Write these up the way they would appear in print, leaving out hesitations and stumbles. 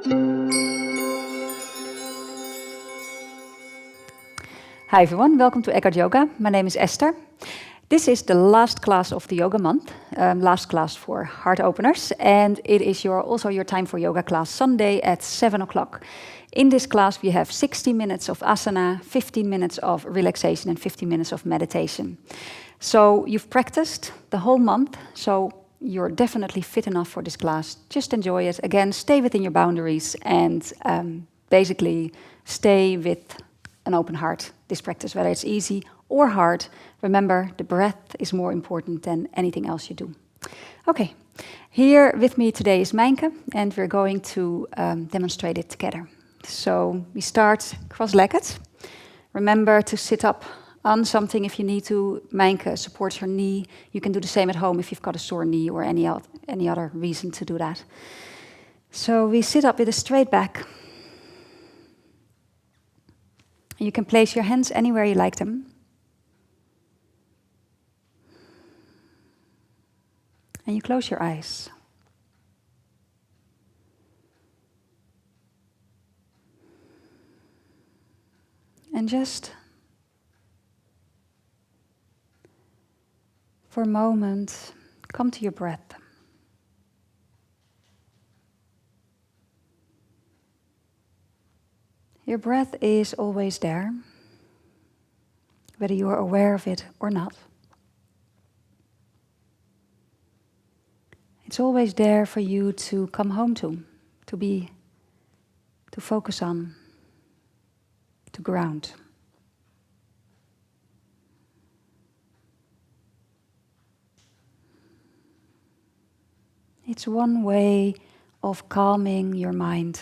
Hi everyone, welcome to Eckhart Yoga. My name is Esther. This is the last class of the yoga month, last class for heart openers, and it is also your time for yoga class Sunday at 7 o'clock. In this class we have 60 minutes of asana, 15 minutes of relaxation and 15 minutes of meditation. So you've practiced the whole month, so you're definitely fit enough for this class. Just enjoy it. Again, stay within your boundaries and basically stay with an open heart. This practice, whether it's easy or hard, remember the breath is more important than anything else you do. Okay, here with me today is Mijnke, and we're going to demonstrate it together. So we start cross-legged. Remember to sit up on something if you need to. Mijnke supports your knee. You can do the same at home if you've got a sore knee or any other reason to do that. So we sit up with a straight back. You can place your hands anywhere you like them. And you close your eyes. And just for a moment, come to your breath. Your breath is always there, whether you are aware of it or not. It's always there for you to come home to focus on, to ground. It's one way of calming your mind,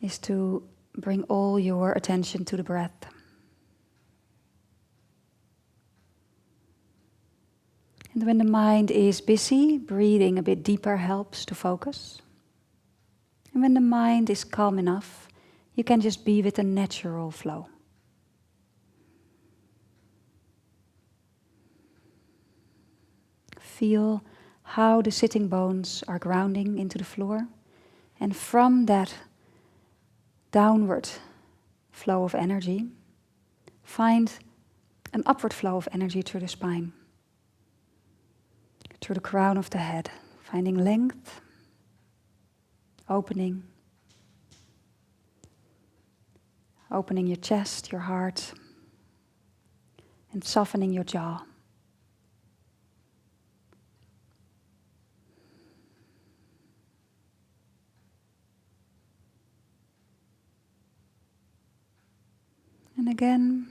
is to bring all your attention to the breath. And when the mind is busy, breathing a bit deeper helps to focus. And when the mind is calm enough, you can just be with a natural flow. Feel how the sitting bones are grounding into the floor, and from that downward flow of energy, find an upward flow of energy through the spine, through the crown of the head, finding length, opening your chest, your heart, and softening your jaw. And again,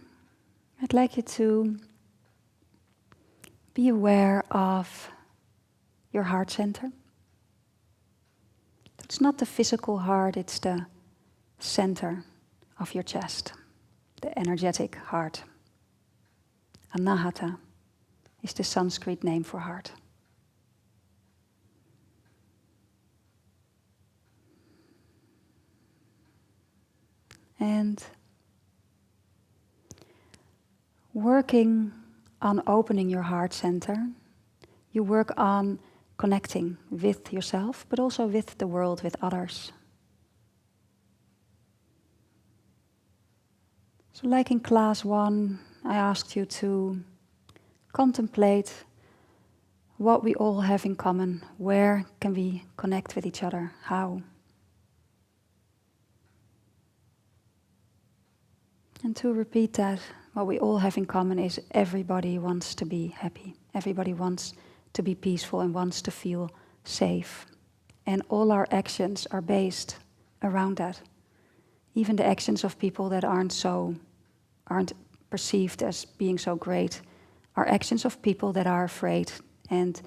I'd like you to be aware of your heart center. It's not the physical heart, it's the center of your chest, the energetic heart. Anahata is the Sanskrit name for heart. And working on opening your heart center, you work on connecting with yourself, but also with the world, with others. So like in class 1, I asked you to contemplate what we all have in common. Where can we connect with each other? How? And to repeat that, what we all have in common is everybody wants to be happy. Everybody wants to be peaceful and wants to feel safe. And all our actions are based around that. Even the actions of people that aren't perceived as being so great are actions of people that are afraid and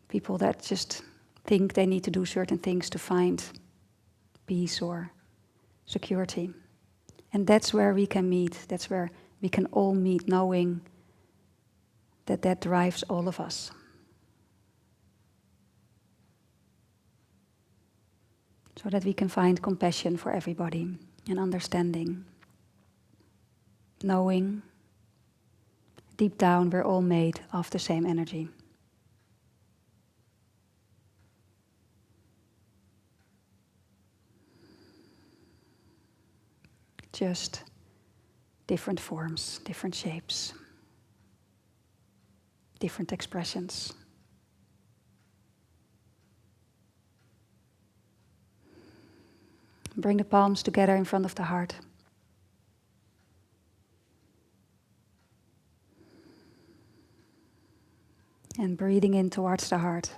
people that just think they need to do certain things to find peace or security. And that's where we can meet. That's where we can all meet, knowing that drives all of us. So that we can find compassion for everybody and understanding. Knowing deep down we're all made of the same energy. just different forms, different shapes, different expressions. Bring the palms together in front of the heart. And breathing in towards the heart.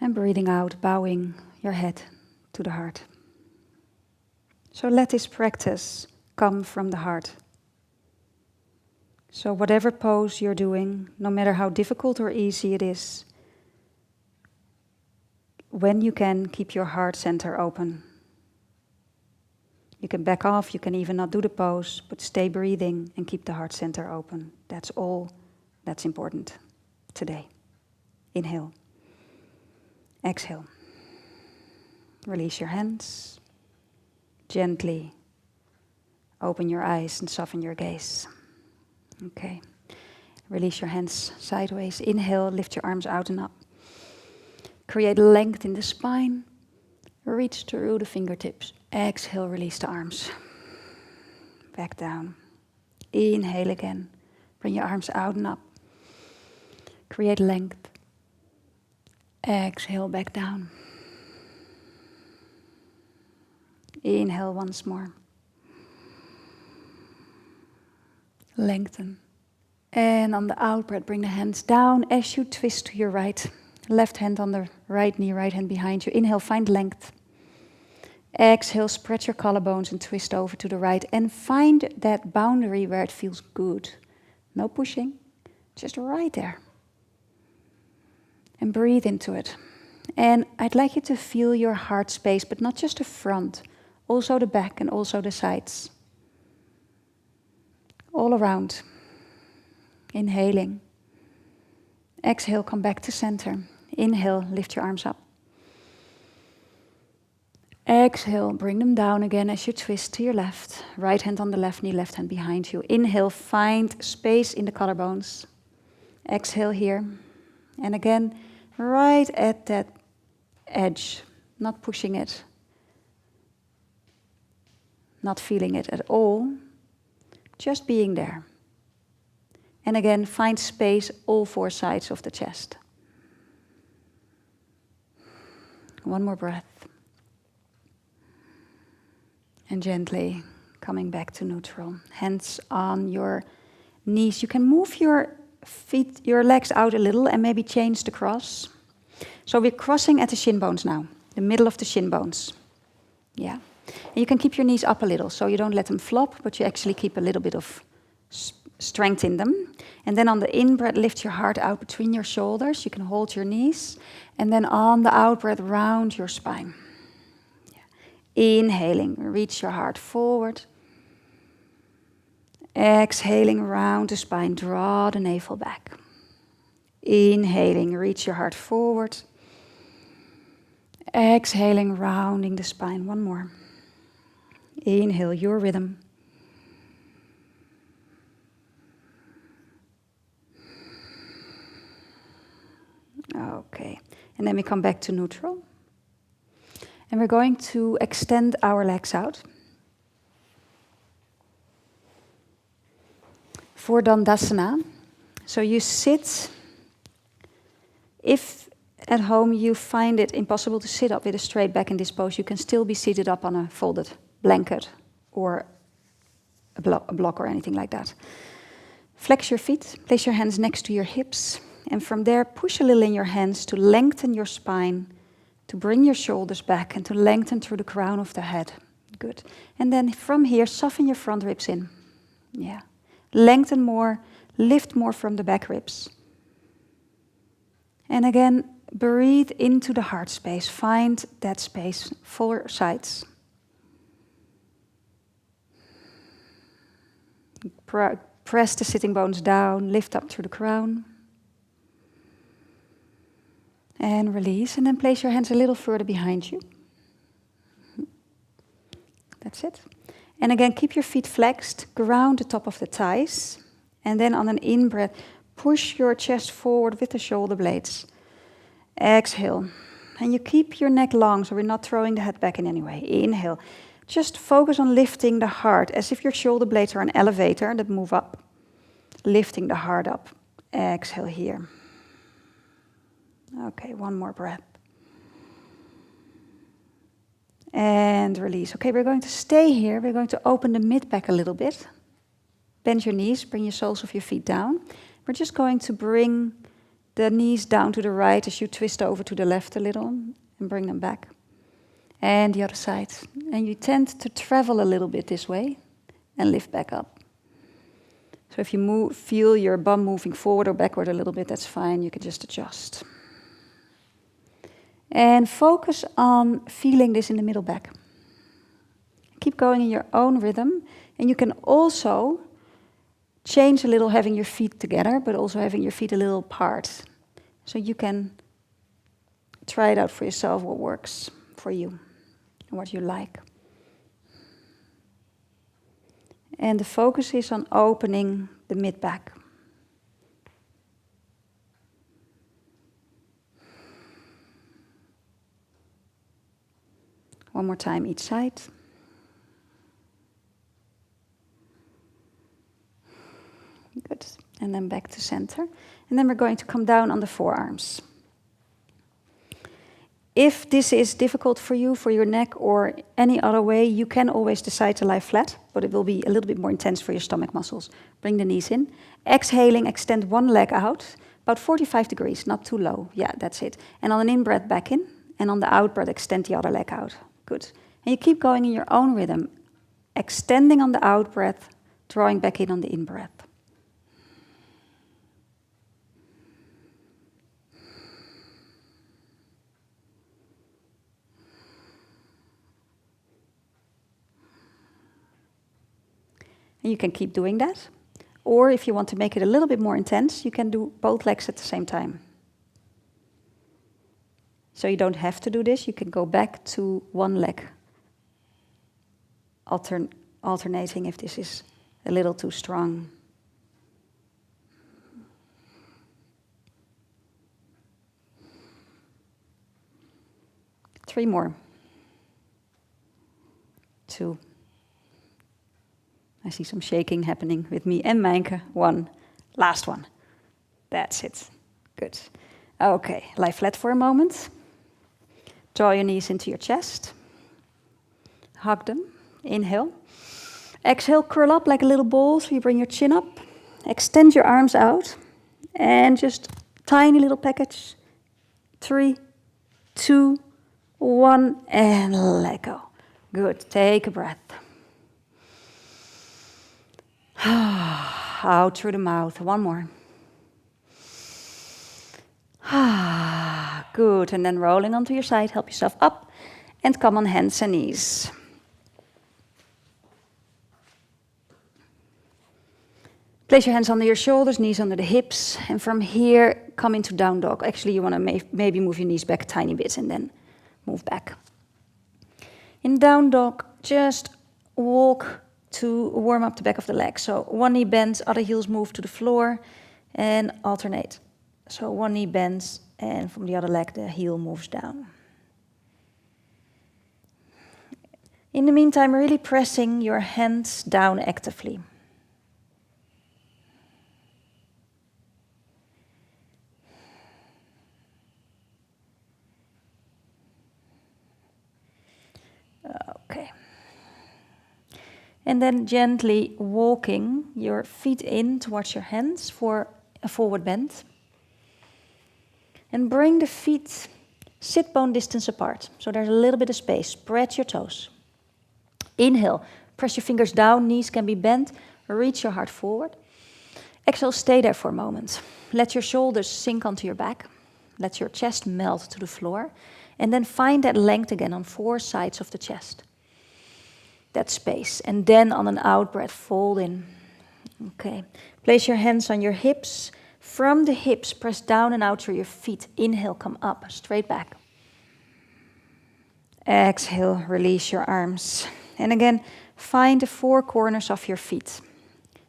And breathing out, bowing your head to the heart. So let this practice come from the heart. So whatever pose you're doing, no matter how difficult or easy it is, when you can, keep your heart center open. You can back off, you can even not do the pose, but stay breathing and keep the heart center open. That's all that's important today. Inhale. Exhale. Release your hands. Gently open your eyes and soften your gaze. Okay. Release your hands sideways. Inhale, lift your arms out and up. Create length in the spine. Reach through the fingertips. Exhale, release the arms. Back down. Inhale again. Bring your arms out and up. Create length. Exhale, back down. Inhale once more. Lengthen. And on the out breath, bring the hands down as you twist to your right. Left hand on the right knee, right hand behind you. Inhale, find length. Exhale, spread your collarbones and twist over to the right. And find that boundary where it feels good. No pushing, just right there. And breathe into it. And I'd like you to feel your heart space, but not just the front, also the back and also the sides. All around. Inhaling. Exhale, come back to center. Inhale, lift your arms up. Exhale, bring them down again as you twist to your left. Right hand on the left knee, left hand behind you. Inhale, find space in the collarbones. Exhale here. And again, right at that edge, not pushing it, not feeling it at all, just being there. And again, find space all four sides of the chest. One more breath. And gently coming back to neutral. Hands on your knees. You can move your feet, your legs out a little and maybe change the cross. So we're crossing at the shin bones now, the middle of the shin bones. Yeah. And you can keep your knees up a little, so you don't let them flop, but you actually keep a little bit of strength in them. And then on the in-breath, lift your heart out between your shoulders. You can hold your knees. And then on the out-breath, round your spine. Yeah. Inhaling, reach your heart forward. Exhaling, round the spine, draw the navel back. Inhaling, reach your heart forward. Exhaling, rounding the spine. One more. Inhale, your rhythm. Okay, and then we come back to neutral. And we're going to extend our legs out. For Dandasana. So you sit. If at home you find it impossible to sit up with a straight back in this pose, you can still be seated up on a folded blanket or a block or anything like that. Flex your feet, place your hands next to your hips, and from there push a little in your hands to lengthen your spine, to bring your shoulders back and to lengthen through the crown of the head. Good. And then from here, soften your front ribs in. Yeah. Lengthen more, lift more from the back ribs. And again, breathe into the heart space. Find that space, four sides. Press the sitting bones down, lift up through the crown. And release, and then place your hands a little further behind you. That's it. And again, keep your feet flexed, ground the top of the thighs. And then on an in-breath, push your chest forward with the shoulder blades. Exhale, And you keep your neck long, so we're not throwing the head back in any way. Inhale. Just focus on lifting the heart, as if your shoulder blades are an elevator that move up. Lifting the heart up. Exhale here. Okay, one more breath. And release. Okay, we're going to stay here. We're going to open the mid-back a little bit. Bend your knees, bring your soles of your feet down. We're just going to bring the knees down to the right as you twist over to the left a little and bring them back. And the other side. And you tend to travel a little bit this way and lift back up. So if you feel your bum moving forward or backward a little bit, that's fine. You can just adjust. And focus on feeling this in the middle back. Keep going in your own rhythm. And you can also change a little having your feet together, but also having your feet a little apart. So you can try it out for yourself, what works for you and what you like. And the focus is on opening the mid-back. One more time each side. Good. And then back to center. And then we're going to come down on the forearms. If this is difficult for you, for your neck, or any other way, you can always decide to lie flat, but it will be a little bit more intense for your stomach muscles. Bring the knees in. Exhaling, extend one leg out, about 45 degrees, not too low. Yeah, that's it. And on an in-breath, back in. And on the out-breath, extend the other leg out. Good. And you keep going in your own rhythm, extending on the out-breath, drawing back in on the in-breath. And you can keep doing that. Or if you want to make it a little bit more intense, you can do both legs at the same time. So you don't have to do this. You can go back to one leg, alternating if this is a little too strong. Three more. Two. I see some shaking happening with me and Mijnke. One. Last one. That's it. Good. Okay, lie flat for a moment. Draw your knees into your chest. Hug them. Inhale. Exhale, curl up like a little ball, so you bring your chin up. Extend your arms out. And just tiny little package. 3, 2, 1, and let go. Good. Take a breath. Out through the mouth. One more. Good. And then rolling onto your side, help yourself up and come on hands and knees. Place your hands under your shoulders, knees under the hips, and from here come into down dog. Actually, you want to maybe move your knees back a tiny bit and then move back. In down dog, just walk to warm up the back of the leg. So one knee bends, other heels move to the floor and alternate. So one knee bends and from the other leg the heel moves down. In the meantime, really pressing your hands down actively. Okay. And then gently walking your feet in towards your hands for a forward bend. And bring the feet sit bone distance apart. So there's a little bit of space. Spread your toes. Inhale. Press your fingers down. Knees can be bent. Reach your heart forward. Exhale. Stay there for a moment. Let your shoulders sink onto your back. Let your chest melt to the floor. And then find that length again on 4 sides of the chest. That space. And then on an out breath, fold in. Okay. Place your hands on your hips. From the hips, press down and out through your feet. Inhale, come up, straight back. Exhale, release your arms. And again, find the 4 corners of your feet.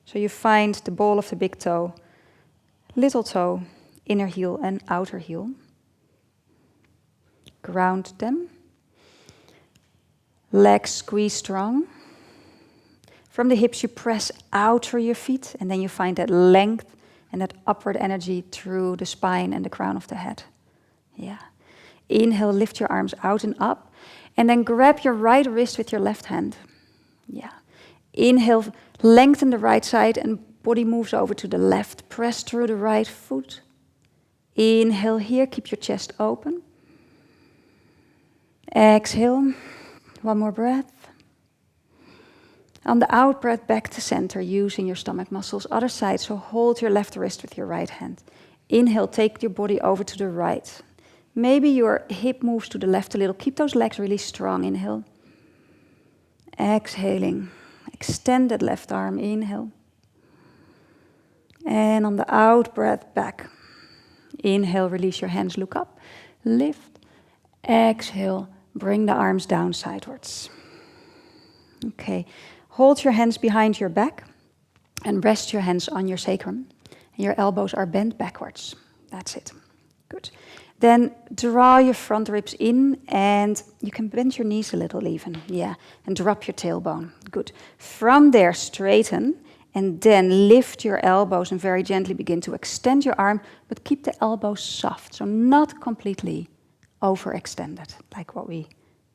So you find the ball of the big toe, little toe, inner heel and outer heel. ground them. Legs squeeze strong. From the hips you press out through your feet, and then you find that length and that upward energy through the spine and the crown of the head. Yeah. Inhale, lift your arms out and up, and then grab your right wrist with your left hand. Yeah. Inhale, lengthen the right side and body moves over to the left. Press through the right foot. Inhale here, keep your chest open. Exhale, one more breath. On the out breath, back to center, using your stomach muscles. Other side, so hold your left wrist with your right hand. Inhale, take your body over to the right. Maybe your hip moves to the left a little. Keep those legs really strong. Inhale. Exhaling. Extend that left arm. Inhale. And on the out breath, back. Inhale, release your hands, look up. Lift. Exhale, bring the arms down sidewards. Okay. Hold your hands behind your back and rest your hands on your sacrum. And your elbows are bent backwards. That's it. Good. Then draw your front ribs in, and you can bend your knees a little even. Yeah. And drop your tailbone. Good. From there, straighten, and then lift your elbows and very gently begin to extend your arm, but keep the elbows soft, so not completely overextended, like what we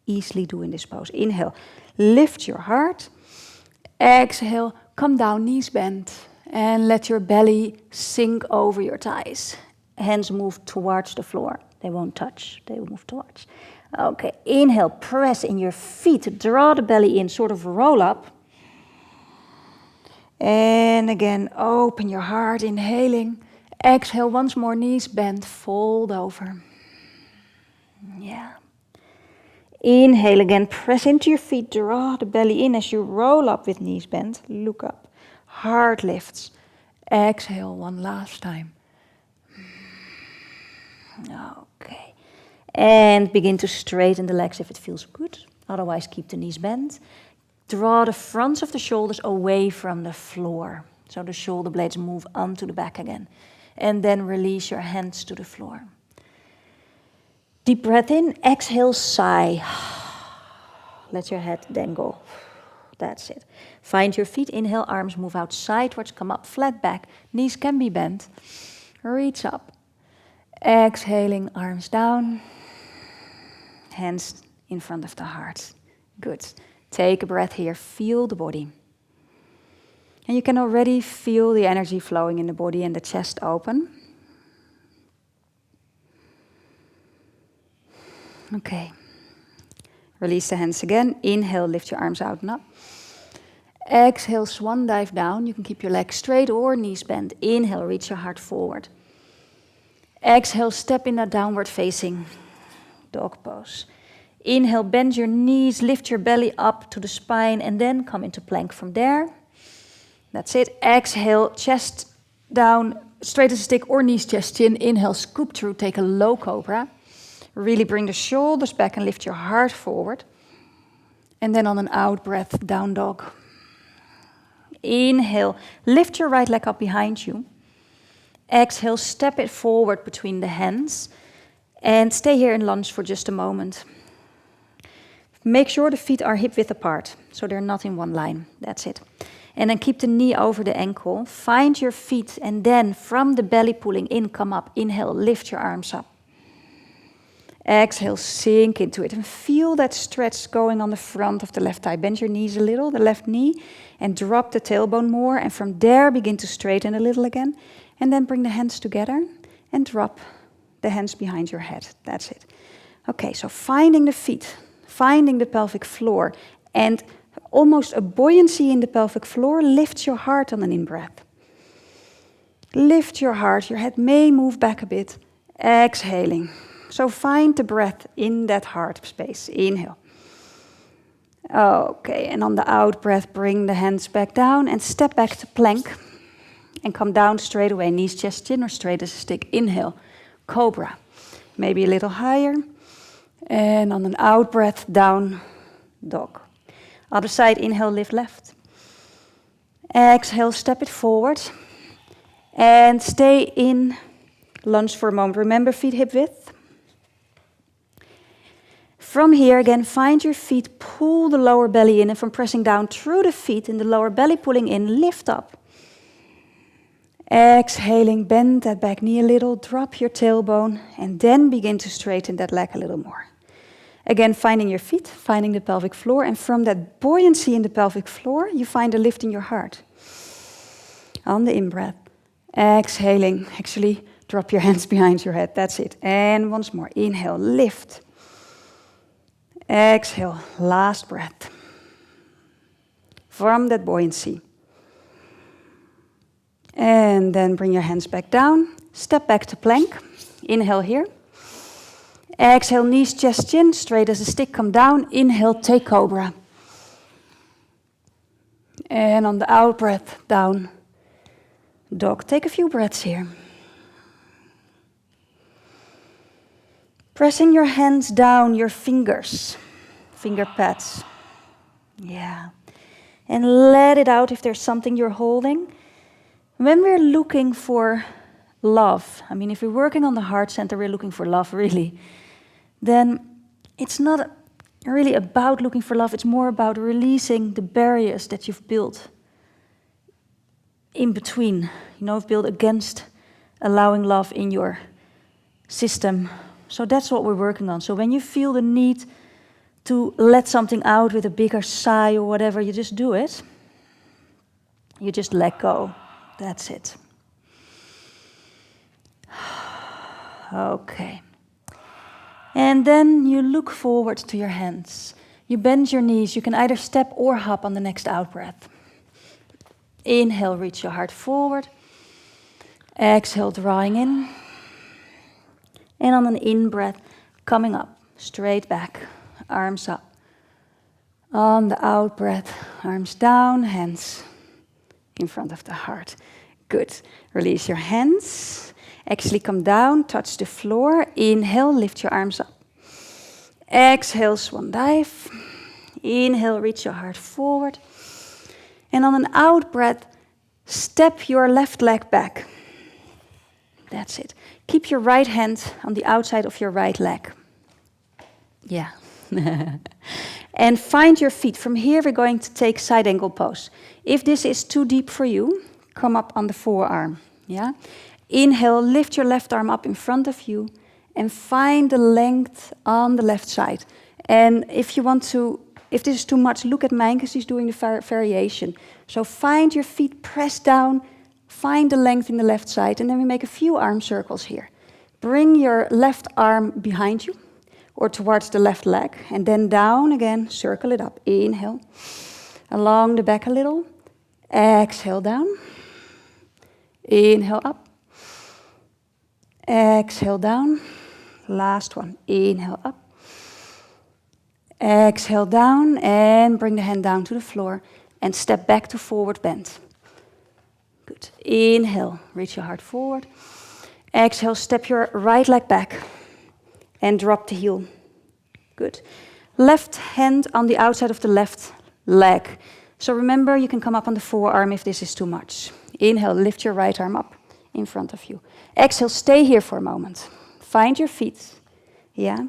easily do in this pose. Inhale, lift your heart. Exhale, come down, knees bent, and let your belly sink over your thighs. Hands move towards the floor. They won't touch, they will move towards. Okay, inhale, press in your feet, draw the belly in, sort of roll up. And again, open your heart, inhaling. Exhale, once more, knees bent, fold over. Yeah. Inhale again, press into your feet, draw the belly in as you roll up with knees bent. Look up, heart lifts. Exhale, one last time. Okay. And begin to straighten the legs if it feels good. Otherwise, keep the knees bent. Draw the fronts of the shoulders away from the floor. So the shoulder blades move onto the back again. And then release your hands to the floor. Deep breath in, exhale, sigh. Let your head then go. That's it. Find your feet, inhale, arms move out sideways, come up, flat back. Knees can be bent. Reach up. Exhaling, arms down. Hands in front of the heart. Good. Take a breath here, feel the body. And you can already feel the energy flowing in the body and the chest open. Okay. Release the hands again. Inhale, lift your arms out and up. Exhale, swan dive down. You can keep your legs straight or knees bent. Inhale, reach your heart forward. Exhale, step in that downward facing dog pose. Inhale, bend your knees, lift your belly up to the spine, and then come into plank from there. That's it. Exhale, chest down, straight as a stick or knees, chest, chin. Inhale, scoop through, take a low cobra. Really bring the shoulders back and lift your heart forward. And then on an out breath, down dog. Inhale, lift your right leg up behind you. Exhale, step it forward between the hands. And stay here in lunge for just a moment. Make sure the feet are hip width apart, so they're not in one line. That's it. And then keep the knee over the ankle. Find your feet, and then from the belly pulling in, come up. Inhale, lift your arms up. Exhale, sink into it and feel that stretch going on the front of the left thigh. Bend your knees a little, the left knee, and drop the tailbone more. And from there, begin to straighten a little again. And then bring the hands together and drop the hands behind your head. That's it. Okay, so finding the feet, finding the pelvic floor, and almost a buoyancy in the pelvic floor lifts your heart on an in-breath. Lift your heart. Your head may move back a bit. Exhaling. So find the breath in that heart space. Inhale. Okay, and on the out breath, bring the hands back down and step back to plank. And come down straight away, knees, chest, chin, or straight as a stick. Inhale, cobra. Maybe a little higher. And on an out breath, down dog. Other side, inhale, lift left. Exhale, step it forward. And stay in lunge for a moment. Remember, feet hip width. From here, again, find your feet, pull the lower belly in, and from pressing down through the feet and the lower belly pulling in, lift up. Exhaling, bend that back knee a little, drop your tailbone, and then begin to straighten that leg a little more. Again, finding your feet, finding the pelvic floor, and from that buoyancy in the pelvic floor, you find a lift in your heart. On the in-breath, exhaling, actually drop your hands behind your head, that's it. And once more, inhale, lift. Exhale, last breath. From that buoyancy. And then bring your hands back down, step back to plank, inhale here. Exhale, knees, chest, chin, straight as a stick, come down. Inhale, take cobra. And on the out breath, down dog. Take a few breaths here. Pressing your hands down, your fingers, finger pads. Yeah. And let it out if there's something you're holding. When we're looking for love, I mean, if we're working on the heart center, we're looking for love, really, then it's not really about looking for love. It's more about releasing the barriers that you've built in between. You've built against allowing love in your system. So that's what we're working on. So when you feel the need to let something out with a bigger sigh or whatever, you just do it. You just let go. That's it. Okay. And then you look forward to your hands. You bend your knees. You can either step or hop on the next out breath. Inhale, reach your heart forward. Exhale, drawing in. And on an in-breath, coming up, straight back, arms up. On the out-breath, arms down, hands in front of the heart. Good. Release your hands. Actually come down, touch the floor. Inhale, lift your arms up. Exhale, swan dive. Inhale, reach your heart forward. And on an out-breath, step your left leg back. That's it. Keep your right hand on the outside of your right leg. Yeah. And find your feet. From here, we're going to take side angle pose. If this is too deep for you, come up on the forearm. Yeah. Inhale, lift your left arm up in front of you and find the length on the left side. And if this is too much, look at mine because he's doing the variation. So find your feet, press down, find the length in the left side, and then we make a few arm circles here. Bring your left arm behind you or towards the left leg, and then down again, circle it up. Inhale, along the back a little. Exhale down. Inhale up. Exhale down. Last one. Inhale up. Exhale down, and bring the hand down to the floor, and step back to forward bend. Good. Inhale, reach your heart forward. Exhale, step your right leg back and drop the heel. Good. Left hand on the outside of the left leg. So remember, you can come up on the forearm if this is too much. Inhale, lift your right arm up in front of you. Exhale, stay here for a moment. Find your feet. Yeah.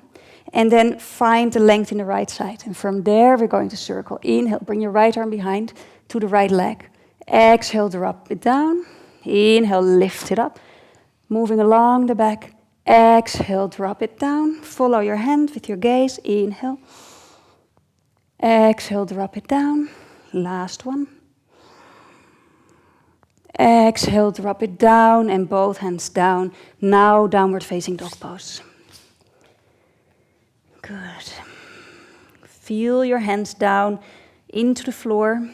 And then find the length in the right side. And from there, we're going to circle. Inhale, bring your right arm behind to the right leg. Exhale, drop it down. Inhale, lift it up. Moving along the back. Exhale, drop it down. Follow your hand with your gaze. Inhale. Exhale, drop it down. Last one. Exhale, drop it down, and both hands down. Now, downward facing dog pose. Good. Feel your hands down into the floor,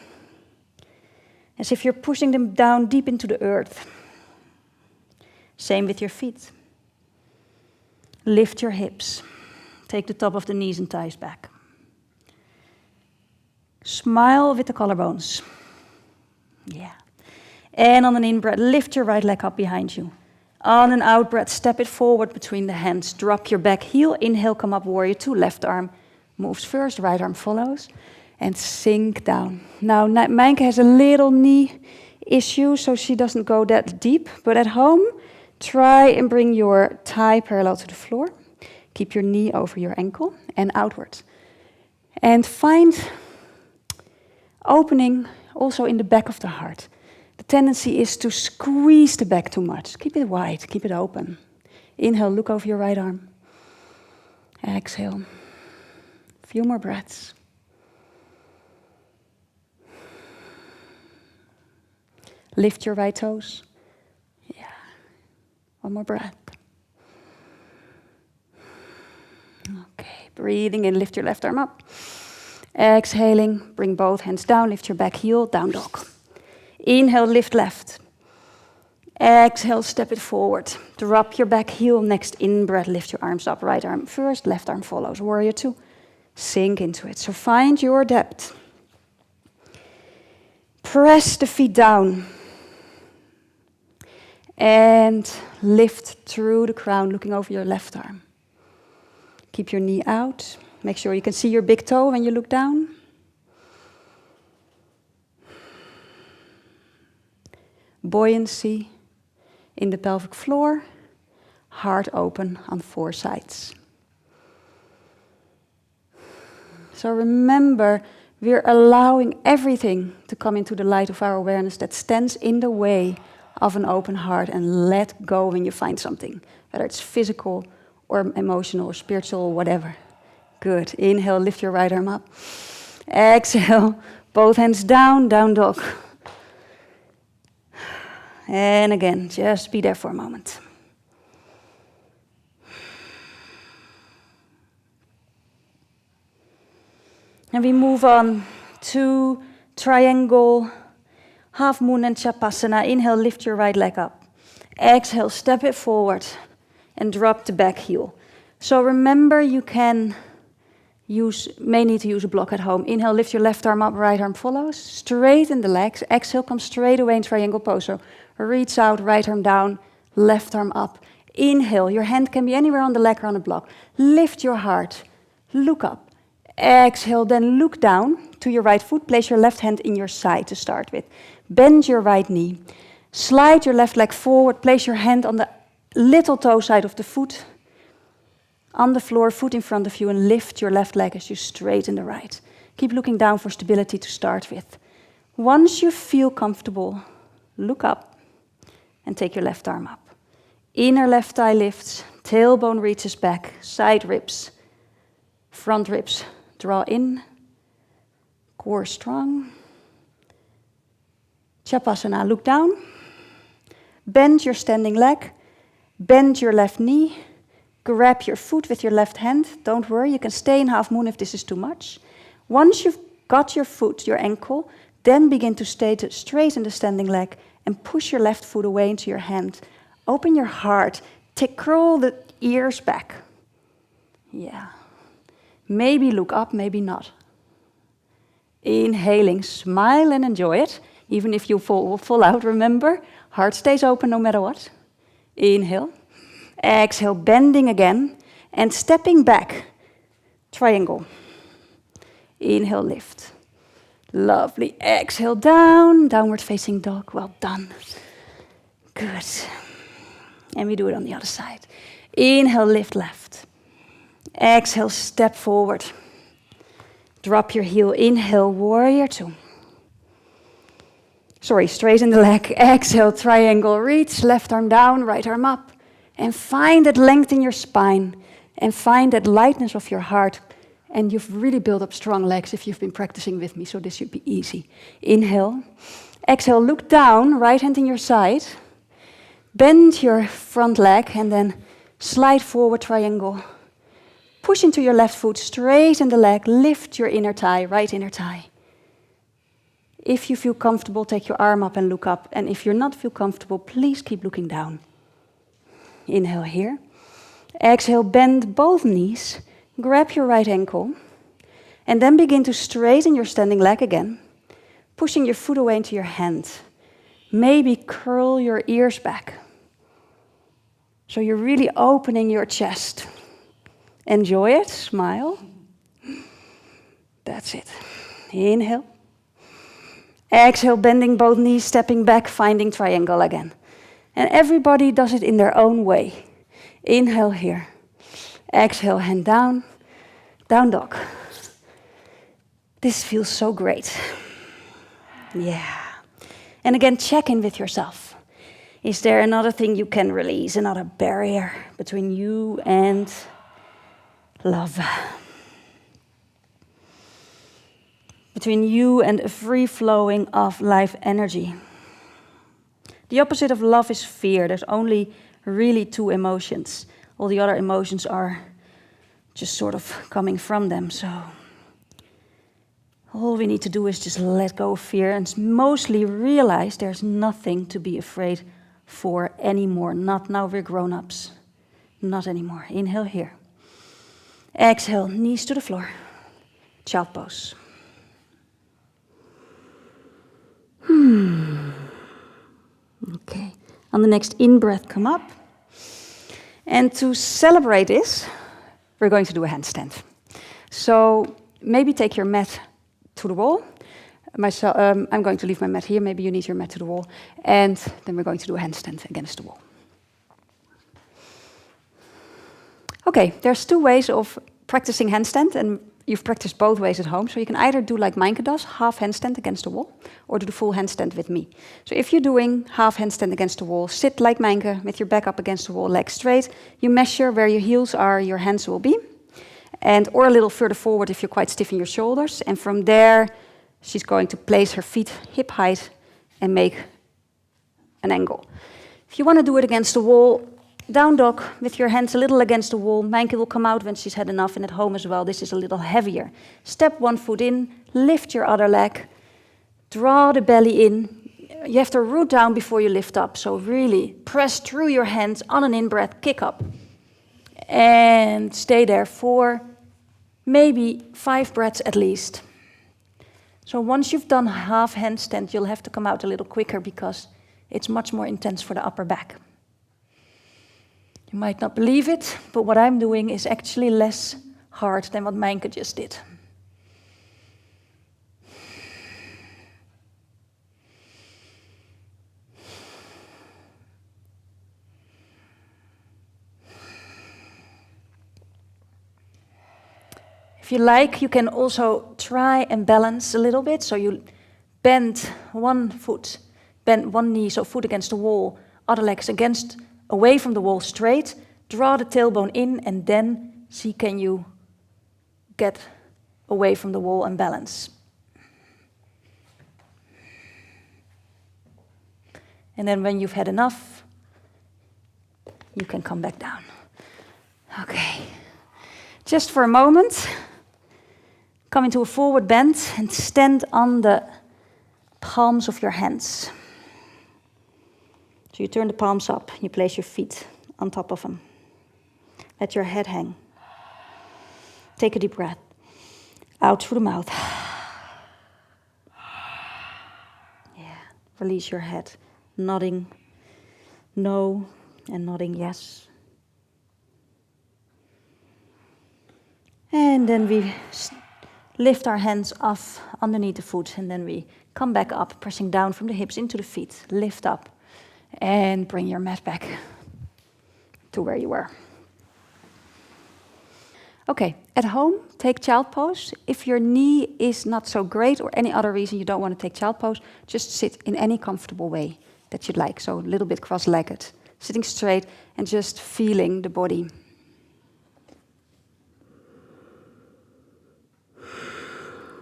as if you're pushing them down deep into the earth. Same with your feet. Lift your hips. Take the top of the knees and thighs back. Smile with the collarbones. Yeah. And on an in-breath, lift your right leg up behind you. On an out-breath, step it forward between the hands. Drop your back heel. Inhale, come up, warrior two. Left arm moves first, right arm follows. And sink down. Now, Mijnke has a little knee issue, so she doesn't go that deep. But at home, try and bring your thigh parallel to the floor. Keep your knee over your ankle and outward. And find opening also in the back of the heart. The tendency is to squeeze the back too much. Keep it wide, keep it open. Inhale, look over your right arm. Exhale. A few more breaths. Lift your right toes. Yeah. One more breath. Okay, breathing in, lift your left arm up. Exhaling, bring both hands down, lift your back heel, down dog. Inhale, lift left. Exhale, step it forward. Drop your back heel, next in-breath, lift your arms up. Right arm first, left arm follows. Warrior 2. Sink into it. So find your depth. Press the feet down. And lift through the crown, looking over your left arm. Keep your knee out. Make sure you can see your big toe when you look down. Buoyancy in the pelvic floor. Heart open on 4 sides. So remember, we're allowing everything to come into the light of our awareness that stands in the way of an open heart, and let go when you find something, whether it's physical or emotional or spiritual or whatever. Good. Inhale, lift your right arm up. Exhale, both hands down, down dog. And again, just be there for a moment. And we move on to triangle, half moon and Chapasana. Inhale, lift your right leg up. Exhale, step it forward and drop the back heel. So remember, you may need to use a block at home. Inhale, lift your left arm up, right arm follows. Straighten the legs. Exhale, come straight away in triangle pose. So reach out, right arm down, left arm up. Inhale, your hand can be anywhere on the leg or on a block. Lift your heart, look up. Exhale, then look down to your right foot. Place your left hand in your side to start with. Bend your right knee. Slide your left leg forward. Place your hand on the little toe side of the foot. On the floor, foot in front of you, and lift your left leg as you straighten the right. Keep looking down for stability to start with. Once you feel comfortable, look up and take your left arm up. Inner left thigh lifts, tailbone reaches back, side ribs, front ribs draw in, core strong. Chapasana, look down. Bend your standing leg, bend your left knee. Grab your foot with your left hand. Don't worry, you can stay in half moon if this is too much. Once you've got your foot, your ankle, then begin to straighten the standing leg and push your left foot away into your hand. Open your heart. Curl the ears back. Yeah. Maybe look up, maybe not. Inhaling, smile and enjoy it. Even if you fall out, remember, heart stays open no matter what. Inhale. Exhale, bending again and stepping back. Triangle. Inhale, lift. Lovely. Exhale, down. Downward facing dog. Well done. Good. And we do it on the other side. Inhale, lift left. Exhale, step forward. Drop your heel. Inhale, warrior 2. Straighten the leg. Exhale, triangle. Reach, left arm down, right arm up. And find that length in your spine. And find that lightness of your heart. And you've really built up strong legs if you've been practicing with me, so this should be easy. Inhale. Exhale, look down, right hand in your side. Bend your front leg and then slide forward, triangle. Push into your left foot, straighten the leg, lift your inner thigh, right inner thigh. If you feel comfortable, take your arm up and look up. And if you're not feel comfortable, please keep looking down. Inhale here. Exhale, bend both knees. Grab your right ankle. And then begin to straighten your standing leg again. Pushing your foot away into your hand. Maybe curl your ears back. So you're really opening your chest. Enjoy it. Smile. That's it. Inhale. Exhale, bending both knees, stepping back, finding triangle again. And everybody does it in their own way. Inhale here. Exhale, hand down, down dog. This feels so great. Yeah. And again, check in with yourself. Is there another thing you can release, another barrier between you and love? Between you and a free flowing of life energy. The opposite of love is fear. There's only really two emotions. All the other emotions are just sort of coming from them. So all we need to do is just let go of fear and mostly realize there's nothing to be afraid for anymore. Not now we're grown-ups. Not anymore. Inhale here. Exhale, knees to the floor. Child pose. Okay. On the next in-breath, come up. And to celebrate this, we're going to do a handstand. So maybe take your mat to the wall. I'm going to leave my mat here. Maybe you need your mat to the wall. And then we're going to do a handstand against the wall. Okay, there's two ways of practicing handstand, and you've practiced both ways at home. So you can either do like Meinke does, half handstand against the wall, or do the full handstand with me. So if you're doing half handstand against the wall, sit like Meinke with your back up against the wall, legs straight. You measure where your heels are, your hands will be. Or a little further forward if you're quite stiff in your shoulders. And from there, she's going to place her feet hip height and make an angle. If you want to do it against the wall, down dog with your hands a little against the wall. Meinke will come out when she's had enough, and at home as well. This is a little heavier. Step one foot in, lift your other leg, draw the belly in. You have to root down before you lift up. So really press through your hands on an in-breath, kick up. And stay there for maybe 5 breaths at least. So once you've done half handstand, you'll have to come out a little quicker because it's much more intense for the upper back. You might not believe it, but what I'm doing is actually less hard than what Meinke just did. If you like, you can also try and balance a little bit. So you bend one foot, bend one knee, so foot against the wall, other legs away from the wall straight, draw the tailbone in, and then see can you get away from the wall and balance. And then when you've had enough, you can come back down. Okay. Just for a moment, come into a forward bend and stand on the palms of your hands. So you turn the palms up, you place your feet on top of them. Let your head hang. Take a deep breath. Out through the mouth. Yeah. Release your head. Nodding no and nodding yes. And then we lift our hands off underneath the foot, and then we come back up, pressing down from the hips into the feet. Lift up and bring your mat back to where you were. Okay, at home, take child pose. If your knee is not so great or any other reason you don't want to take child pose, just sit in any comfortable way that you'd like. So a little bit cross-legged, sitting straight and just feeling the body.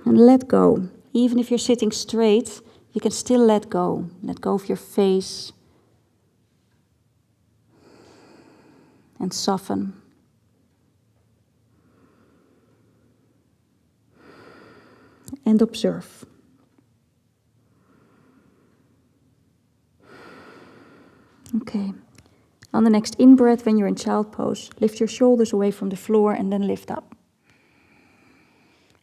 And let go. Even if you're sitting straight, you can still let go. Let go of your face. And soften. And observe. Okay. On the next in-breath, when you're in child pose, lift your shoulders away from the floor and then lift up.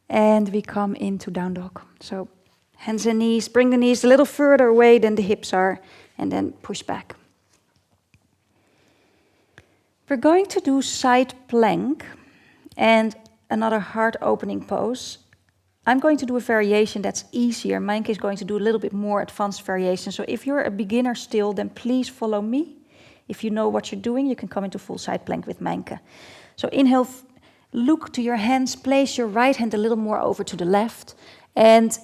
And we come into down dog. So hands and knees, bring the knees a little further away than the hips are, and then push back. We're going to do side plank and another heart opening pose. I'm going to do a variation that's easier. Meinke is going to do a little bit more advanced variation. So if you're a beginner still, then please follow me. If you know what you're doing, you can come into full side plank with Meinke. So inhale, look to your hands, place your right hand a little more over to the left. And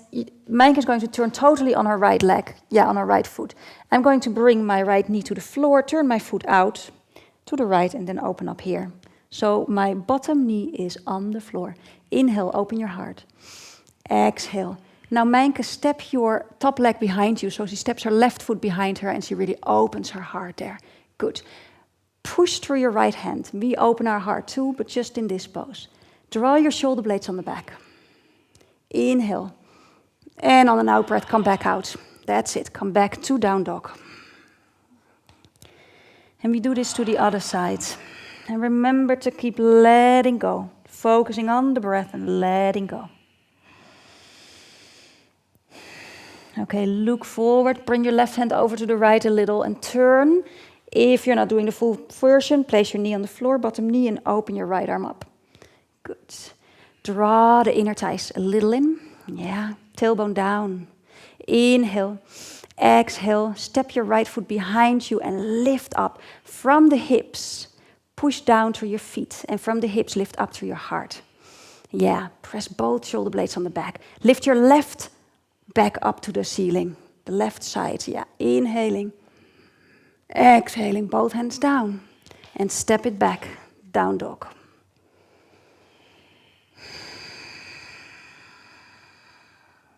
Meinke is going to turn totally on her right leg, on her right foot. I'm going to bring my right knee to the floor, turn my foot out to the right, and then open up here. So my bottom knee is on the floor. Inhale, open your heart. Exhale. Now Meinke, step your top leg behind you. So she steps her left foot behind her and she really opens her heart there. Good. Push through your right hand. We open our heart too, but just in this pose. Draw your shoulder blades on the back. Inhale. And on an out breath, come back out. That's it. Come back to down dog. And we do this to the other side. And remember to keep letting go. Focusing on the breath and letting go. Okay, look forward. Bring your left hand over to the right a little and turn. If you're not doing the full version, place your knee on the floor, bottom knee, and open your right arm up. Good. Draw the inner thighs a little in. Yeah, tailbone down. Inhale. Exhale. Step your right foot behind you and lift up from the hips. Push down through your feet, and from the hips, lift up through your heart. Yeah, press both shoulder blades on the back. Lift your left back up to the ceiling, the left side. Yeah, inhaling. Exhaling, both hands down. And step it back, down dog.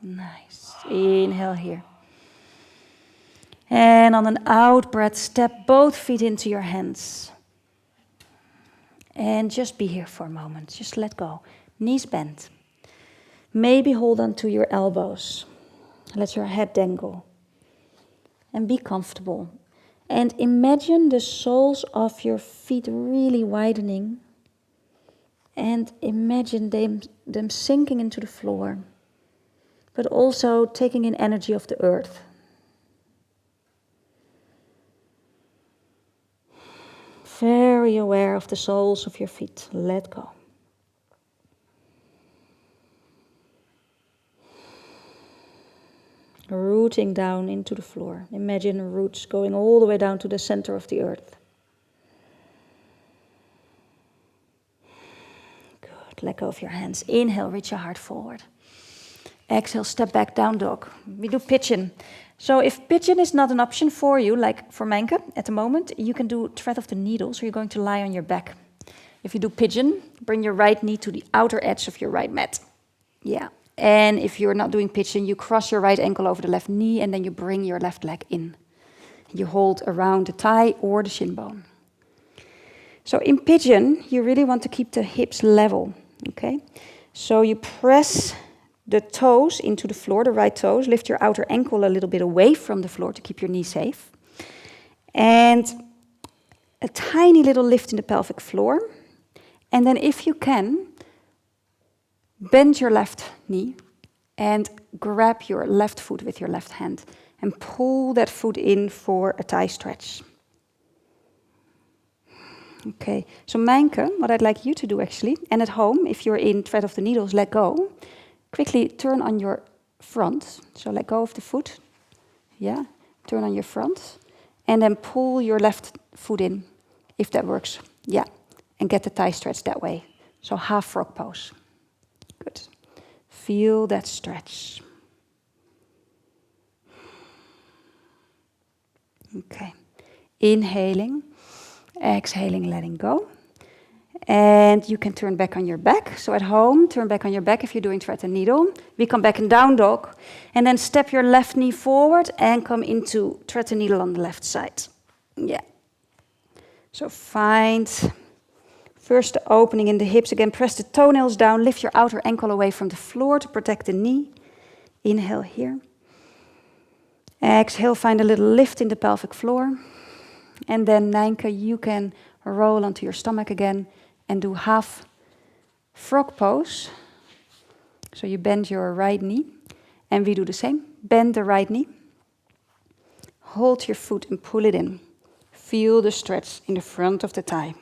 Nice. Inhale here. And on an out breath, step both feet into your hands. And just be here for a moment. Just let go. Knees bent. Maybe hold on to your elbows. Let your head dangle. And be comfortable. And imagine the soles of your feet really widening. And imagine them sinking into the floor. But also taking in energy of the earth. Very aware of the soles of your feet. Let go. Rooting down into the floor. Imagine roots going all the way down to the center of the earth. Good. Let go of your hands. Inhale, reach your heart forward. Exhale, step back, down dog. We do pigeon. So if pigeon is not an option for you, like for Meinke at the moment, you can do thread of the needle, so you're going to lie on your back. If you do pigeon, bring your right knee to the outer edge of your right mat. Yeah. And if you're not doing pigeon, you cross your right ankle over the left knee, and then you bring your left leg in. You hold around the thigh or the shin bone. So in pigeon, you really want to keep the hips level, okay? So you press the toes into the floor, the right toes. Lift your outer ankle a little bit away from the floor to keep your knee safe. And a tiny little lift in the pelvic floor. And then if you can, bend your left knee and grab your left foot with your left hand. And pull that foot in for a thigh stretch. Okay, so Meinke, what I'd like you to do actually, and at home, if you're in thread of the needles, let go. Quickly turn on your front. So let go of the foot. Yeah, turn on your front. And then pull your left foot in, if that works. Yeah, and get the thigh stretch that way. So half frog pose. Good. Feel that stretch. Okay. Inhaling. Exhaling, letting go. And you can turn back on your back. So at home, turn back on your back if you're doing thread and needle. We come back in down dog. And then step your left knee forward and come into thread and needle on the left side. Yeah. So find first the opening in the hips. Again, press the toenails down. Lift your outer ankle away from the floor to protect the knee. Inhale here. Exhale, find a little lift in the pelvic floor. And then, Meinke, you can roll onto your stomach again and do half frog pose. So you bend your right knee, and we do the same. Bend the right knee. Hold your foot and pull it in. Feel the stretch in the front of the thigh.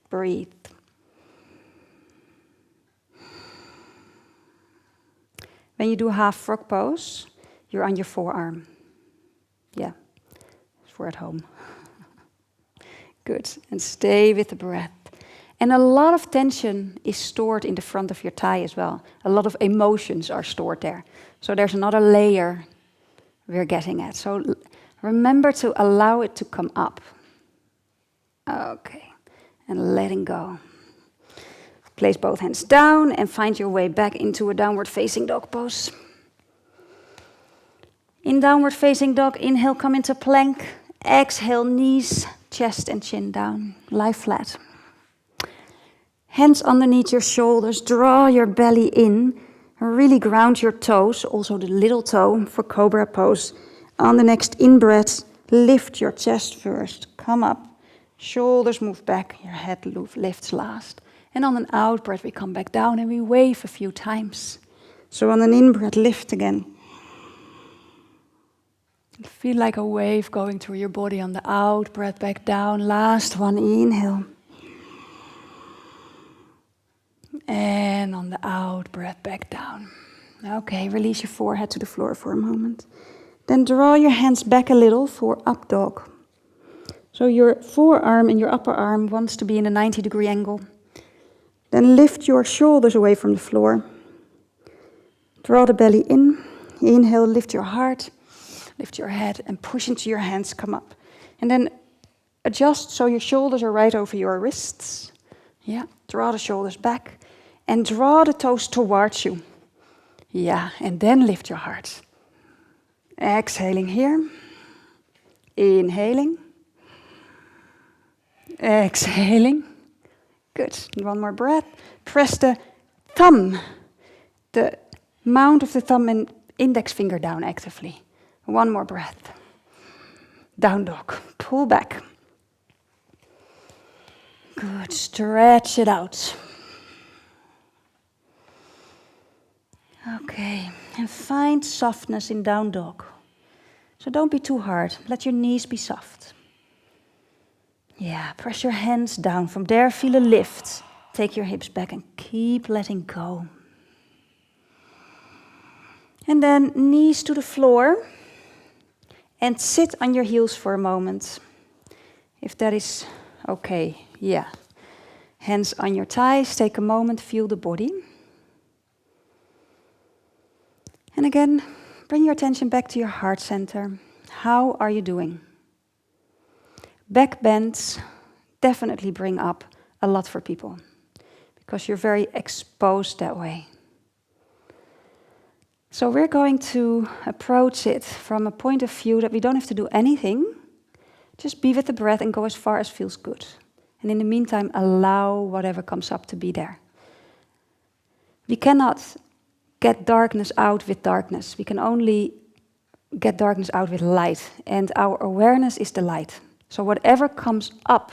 Breathe. When you do half frog pose, you're on your forearm. Yeah, for at home. Good. And stay with the breath. And a lot of tension is stored in the front of your thigh as well. A lot of emotions are stored there. So there's another layer we're getting at. So remember to allow it to come up. Okay. And letting go. Place both hands down and find your way back into a downward facing dog pose. In downward facing dog, inhale, come into plank. Exhale, knees, chest and chin down. Lie flat. Hands underneath your shoulders, draw your belly in. Really ground your toes, also the little toe for Cobra pose. On the next in-breath, lift your chest first. Come up, shoulders move back, your head lifts last. And on an out-breath, we come back down and we wave a few times. So on an in-breath, lift again. Feel like a wave going through your body on the out-breath, back down. Last one, inhale. And on the out breath, back down. Okay, release your forehead to the floor for a moment. Then draw your hands back a little for up dog. So your forearm and your upper arm wants to be in a 90-degree angle. Then lift your shoulders away from the floor. Draw the belly in. Inhale, lift your heart, lift your head, and push into your hands, come up. And then adjust so your shoulders are right over your wrists. Yeah, draw the shoulders back. And draw the toes towards you. Yeah, and then lift your heart. Exhaling here. Inhaling. Exhaling. Good. One more breath. Press the thumb, the mount of the thumb and index finger down actively. One more breath. Down dog. Pull back. Good. Stretch it out. Okay, and find softness in down dog. So don't be too hard. Let your knees be soft. Yeah, press your hands down. From there, feel a lift. Take your hips back and keep letting go. And then knees to the floor. And sit on your heels for a moment. If that is okay, yeah. Hands on your thighs. Take a moment, feel the body. And again, bring your attention back to your heart center. How are you doing? Back bends definitely bring up a lot for people because you're very exposed that way. So we're going to approach it from a point of view that we don't have to do anything. Just be with the breath and go as far as feels good. And in the meantime, allow whatever comes up to be there. We cannot get darkness out with darkness. We can only get darkness out with light. And our awareness is the light. So whatever comes up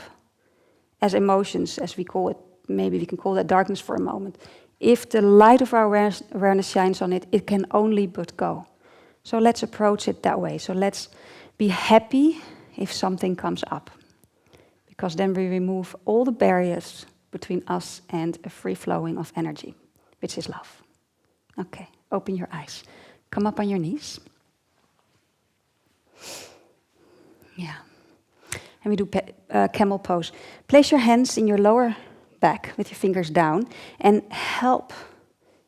as emotions, as we call it, maybe we can call that darkness for a moment. If the light of our awareness shines on it, it can only but go. So let's approach it that way. So let's be happy if something comes up. Because then we remove all the barriers between us and a free flowing of energy, which is love. Okay, open your eyes. Come up on your knees. Yeah. And we do Camel Pose. Place your hands in your lower back with your fingers down and help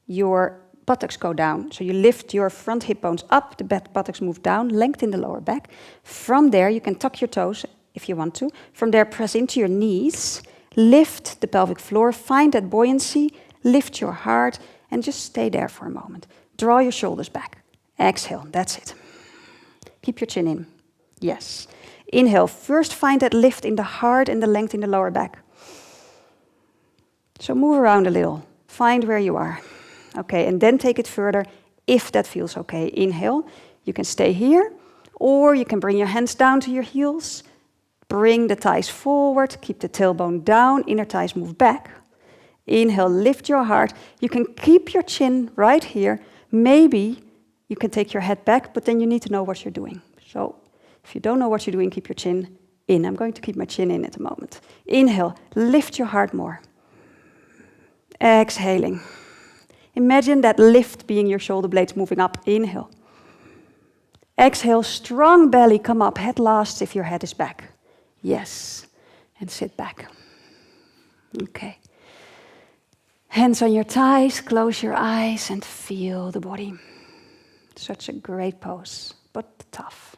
your buttocks go down. So you lift your front hip bones up, the buttocks move down, lengthen the lower back. From there, you can tuck your toes if you want to. From there, press into your knees, lift the pelvic floor, find that buoyancy, lift your heart, and just stay there for a moment. Draw your shoulders back. Exhale, that's it. Keep your chin in. Yes. Inhale, first find that lift in the heart and the length in the lower back. So move around a little. Find where you are. Okay, and then take it further if that feels okay. Inhale, you can stay here, or you can bring your hands down to your heels. Bring the thighs forward, keep the tailbone down, inner thighs move back. Inhale, lift your heart. You can keep your chin right here. Maybe you can take your head back, but then you need to know what you're doing. So if you don't know what you're doing, keep your chin in. I'm going to keep my chin in at the moment. Inhale, lift your heart more. Exhaling. Imagine that lift being your shoulder blades moving up. Inhale. Exhale, strong belly, come up, head last if your head is back. Yes. And sit back. Okay. Hands on your thighs, close your eyes and feel the body. Such a great pose, but tough.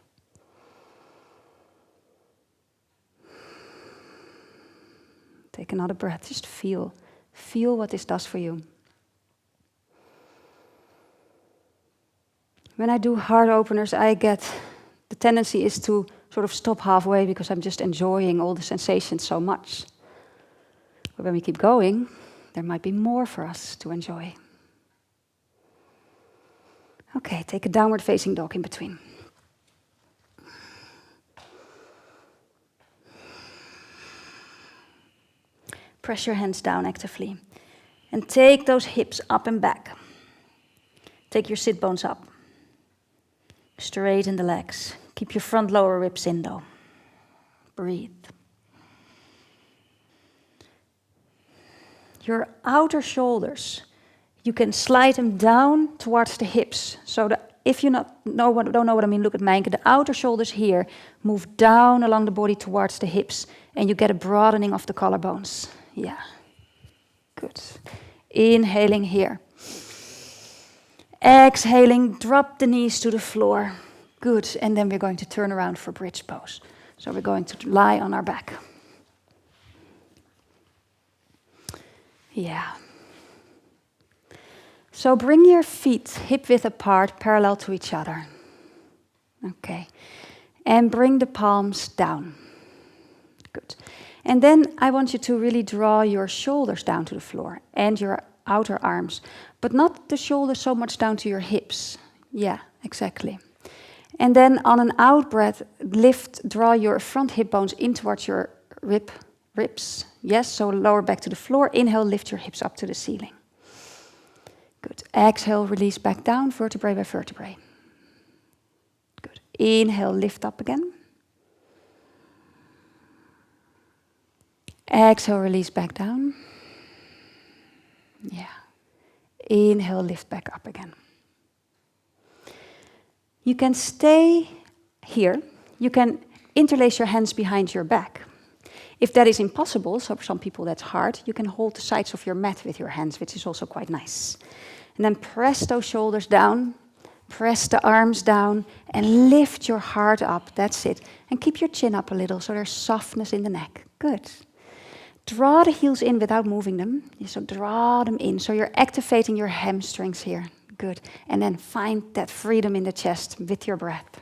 Take another breath, just feel. Feel what this does for you. When I do heart openers, the tendency is to sort of stop halfway because I'm just enjoying all the sensations so much. But when we keep going, there might be more for us to enjoy. Okay, take a downward facing dog in between. Press your hands down actively. And take those hips up and back. Take your sit bones up. Straighten the legs. Keep your front lower ribs in though. Breathe. Your outer shoulders, you can slide them down towards the hips. So that if you don't know what I mean, look at Mijnke. The outer shoulders here move down along the body towards the hips, and you get a broadening of the collarbones. Yeah, good. Inhaling here. Exhaling, drop the knees to the floor. Good, and then we're going to turn around for bridge pose. So we're going to lie on our back. Yeah. So bring your feet hip width apart, parallel to each other. Okay. And bring the palms down. Good. And then I want you to really draw your shoulders down to the floor and your outer arms, but not the shoulders so much down to your hips. Yeah, exactly. And then on an out breath, draw your front hip bones in towards your ribs. Yes, so lower back to the floor. Inhale, lift your hips up to the ceiling. Good. Exhale, release back down, vertebrae by vertebrae. Good. Inhale, lift up again. Exhale, release back down. Yeah. Inhale, lift back up again. You can stay here. You can interlace your hands behind your back. If that is impossible, so for some people that's hard, you can hold the sides of your mat with your hands, which is also quite nice. And then press those shoulders down, press the arms down, and lift your heart up. That's it. And keep your chin up a little so there's softness in the neck. Good. Draw the heels in without moving them. So draw them in. So you're activating your hamstrings here. Good. And then find that freedom in the chest with your breath.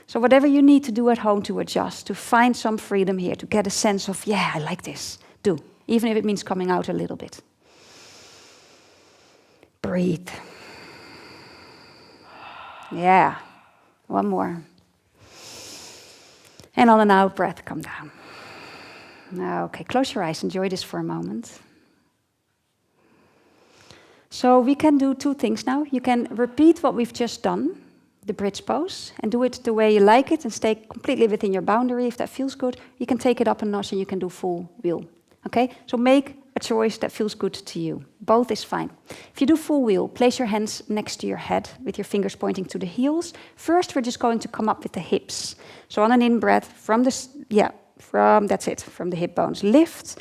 So whatever you need to do at home to adjust, to find some freedom here, to get a sense of, yeah, I like this, do. Even if it means coming out a little bit. Breathe. Yeah. One more. And on an out breath, come down. Okay, close your eyes. Enjoy this for a moment. So we can do two things now. You can repeat what we've just done, the bridge pose, and do it the way you like it and stay completely within your boundary. If that feels good, you can take it up a notch and you can do full wheel. Okay, so make a choice that feels good to you. Both is fine. If you do full wheel, place your hands next to your head with your fingers pointing to the heels. First, we're just going to come up with the hips. So on an in-breath, from the hip bones. Lift,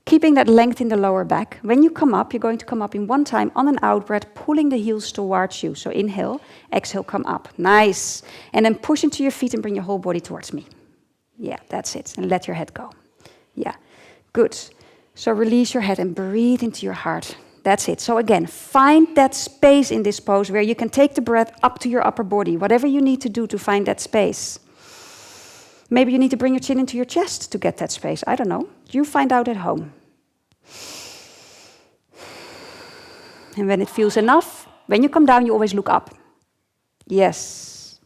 keeping that length in the lower back. When you come up, you're going to come up in one time on an out breath, pulling the heels towards you. So inhale, exhale, come up. Nice. And then push into your feet and bring your whole body towards me. Yeah, that's it. And let your head go. Yeah, good. So release your head and breathe into your heart. That's it. So again, find that space in this pose where you can take the breath up to your upper body, whatever you need to do to find that space. Maybe you need to bring your chin into your chest to get that space. I don't know. You find out at home. And when it feels enough, when you come down, you always look up. Yes.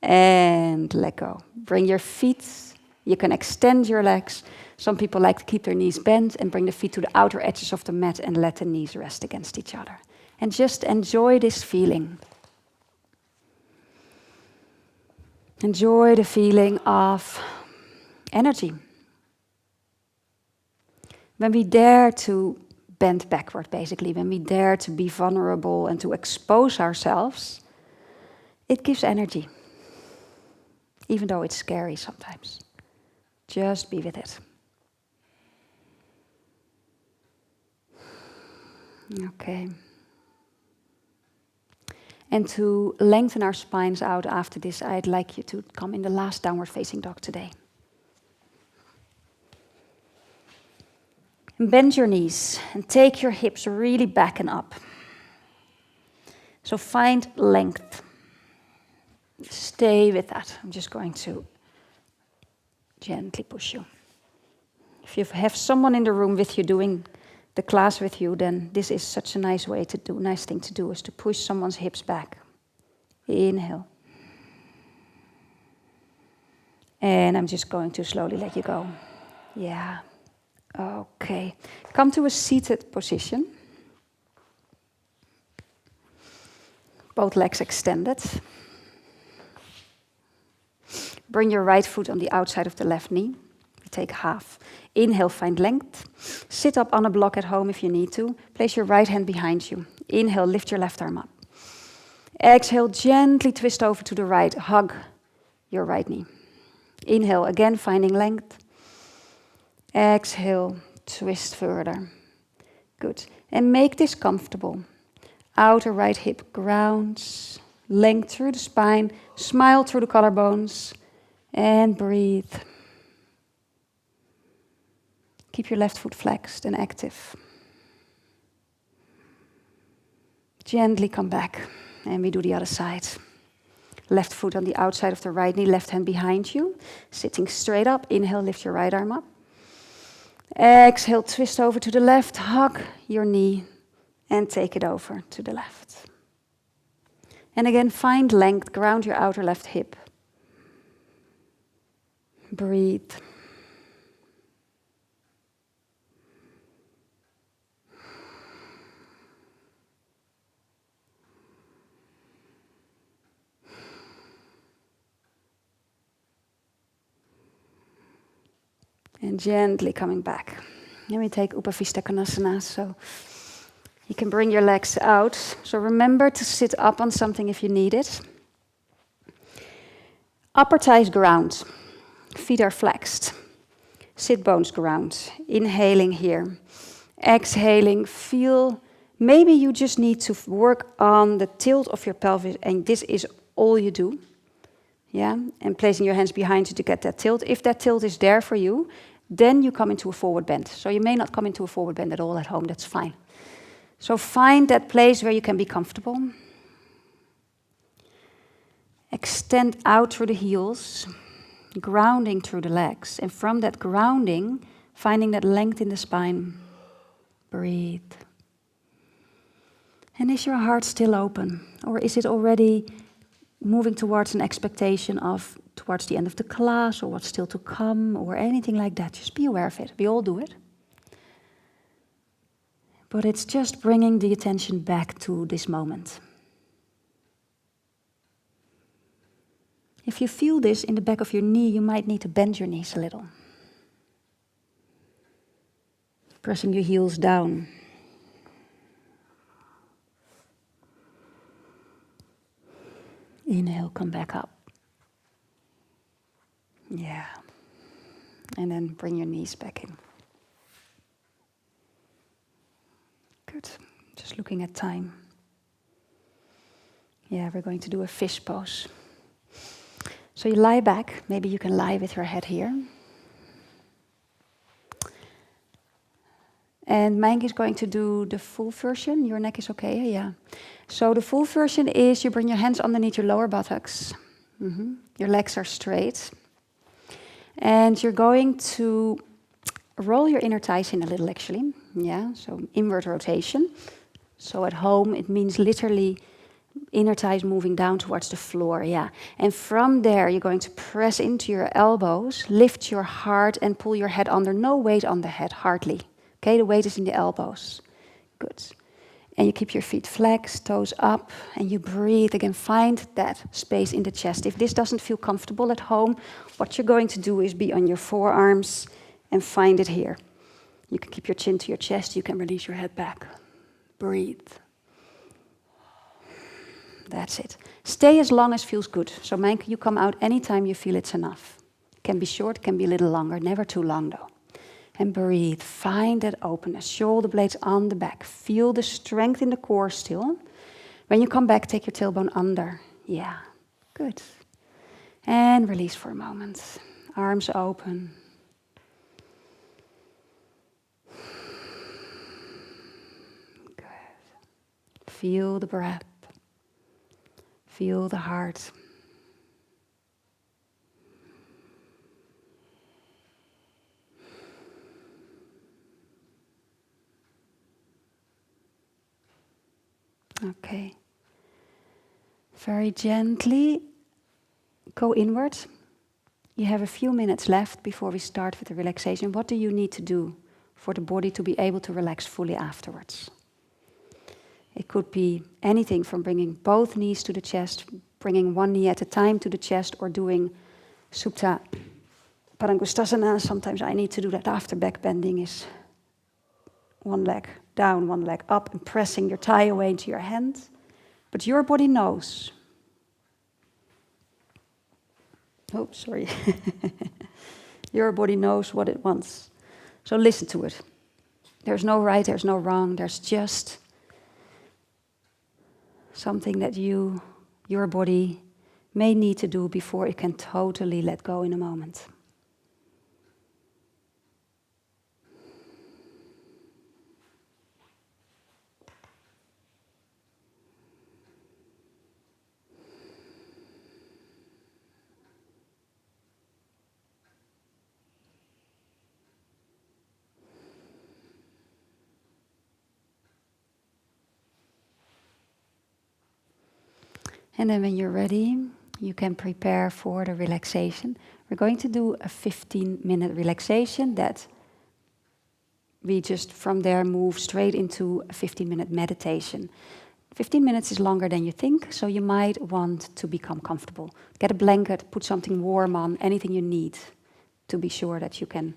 And let go. Bring your feet. You can extend your legs. Some people like to keep their knees bent and bring the feet to the outer edges of the mat and let the knees rest against each other. And just enjoy this feeling. Enjoy the feeling of energy. When we dare to bend backward, basically, when we dare to be vulnerable and to expose ourselves, it gives energy. Even though it's scary sometimes. Just be with it. Okay. And to lengthen our spines out after this, I'd like you to come in the last downward facing dog today. And bend your knees and take your hips really back and up. So find length. Stay with that. I'm just going to gently push you. If you have someone in the room with you doing the class with you, then this is such a nice thing to do, is to push someone's hips back. Inhale. And I'm just going to slowly let you go. Yeah. Okay. Come to a seated position. Both legs extended. Bring your right foot on the outside of the left knee. We take half. Inhale, find length. Sit up on a block at home if you need to. Place your right hand behind you. Inhale, lift your left arm up. Exhale, gently twist over to the right. Hug your right knee. Inhale, again, finding length. Exhale, twist further. Good. And make this comfortable. Outer right hip grounds. Length through the spine. Smile through the collarbones. And breathe. Keep your left foot flexed and active. Gently come back. And we do the other side. Left foot on the outside of the right knee, left hand behind you. Sitting straight up. Inhale, lift your right arm up. Exhale, twist over to the left. Hug your knee and take it over to the left. And again, find length. Ground your outer left hip. Breathe. And gently coming back. And we take Upavista Konasana, so you can bring your legs out. So remember to sit up on something if you need it. Upper thighs ground. Feet are flexed. Sit bones ground. Inhaling here. Exhaling, feel, maybe you just need to work on the tilt of your pelvis, and this is all you do. Yeah, and placing your hands behind you to get that tilt. If that tilt is there for you, then you come into a forward bend. So you may not come into a forward bend at all at home, that's fine. So find that place where you can be comfortable. Extend out through the heels, grounding through the legs. And from that grounding, finding that length in the spine. Breathe. And is your heart still open? Or is it already moving towards an expectation of towards the end of the class or what's still to come or anything like that? Just be aware of it. We all do it. But it's just bringing the attention back to this moment. If you feel this in the back of your knee, you might need to bend your knees a little. Pressing your heels down. Inhale, come back up. Yeah. And then bring your knees back in. Good. Just looking at time. Yeah, we're going to do a fish pose. So you lie back. Maybe you can lie with your head here. And Mike is going to do the full version. Your neck is okay? Yeah. So the full version is you bring your hands underneath your lower buttocks. Your legs are straight. And you're going to roll your inner thighs in a little, actually. Yeah, so inward rotation. So at home, it means literally inner thighs moving down towards the floor, yeah. And from there, you're going to press into your elbows, lift your heart, and pull your head under. No weight on the head, hardly. Okay, the weight is in the elbows. Good. And you keep your feet flexed, toes up, and you breathe. Again, find that space in the chest. If this doesn't feel comfortable at home, what you're going to do is be on your forearms and find it here. You can keep your chin to your chest. You can release your head back. Breathe. That's it. Stay as long as feels good. So Mike, you come out anytime you feel it's enough. It can be short, can be a little longer. Never too long, though. And breathe. Find that openness. Shoulder blades on the back. Feel the strength in the core still. When you come back, take your tailbone under. Yeah, good. And release for a moment. Arms open. Good. Feel the breath. Feel the heart. Okay. Very gently go inward. You have a few minutes left before we start with the relaxation. What do you need to do for the body to be able to relax fully afterwards? It could be anything from bringing both knees to the chest, bringing one knee at a time to the chest, or doing Supta Padangusthasana. Sometimes I need to do that after back bending is one leg down, one leg up, and pressing your thigh away into your hand. But your body knows. Oh, sorry. Your body knows what it wants. So listen to it. There's no right, there's no wrong. There's just something that your body may need to do before it can totally let go in a moment. And then when you're ready, you can prepare for the relaxation. We're going to do a 15-minute relaxation that we just from there move straight into a 15-minute meditation. 15 minutes is longer than you think, so you might want to become comfortable. Get a blanket, put something warm on, anything you need to be sure that you can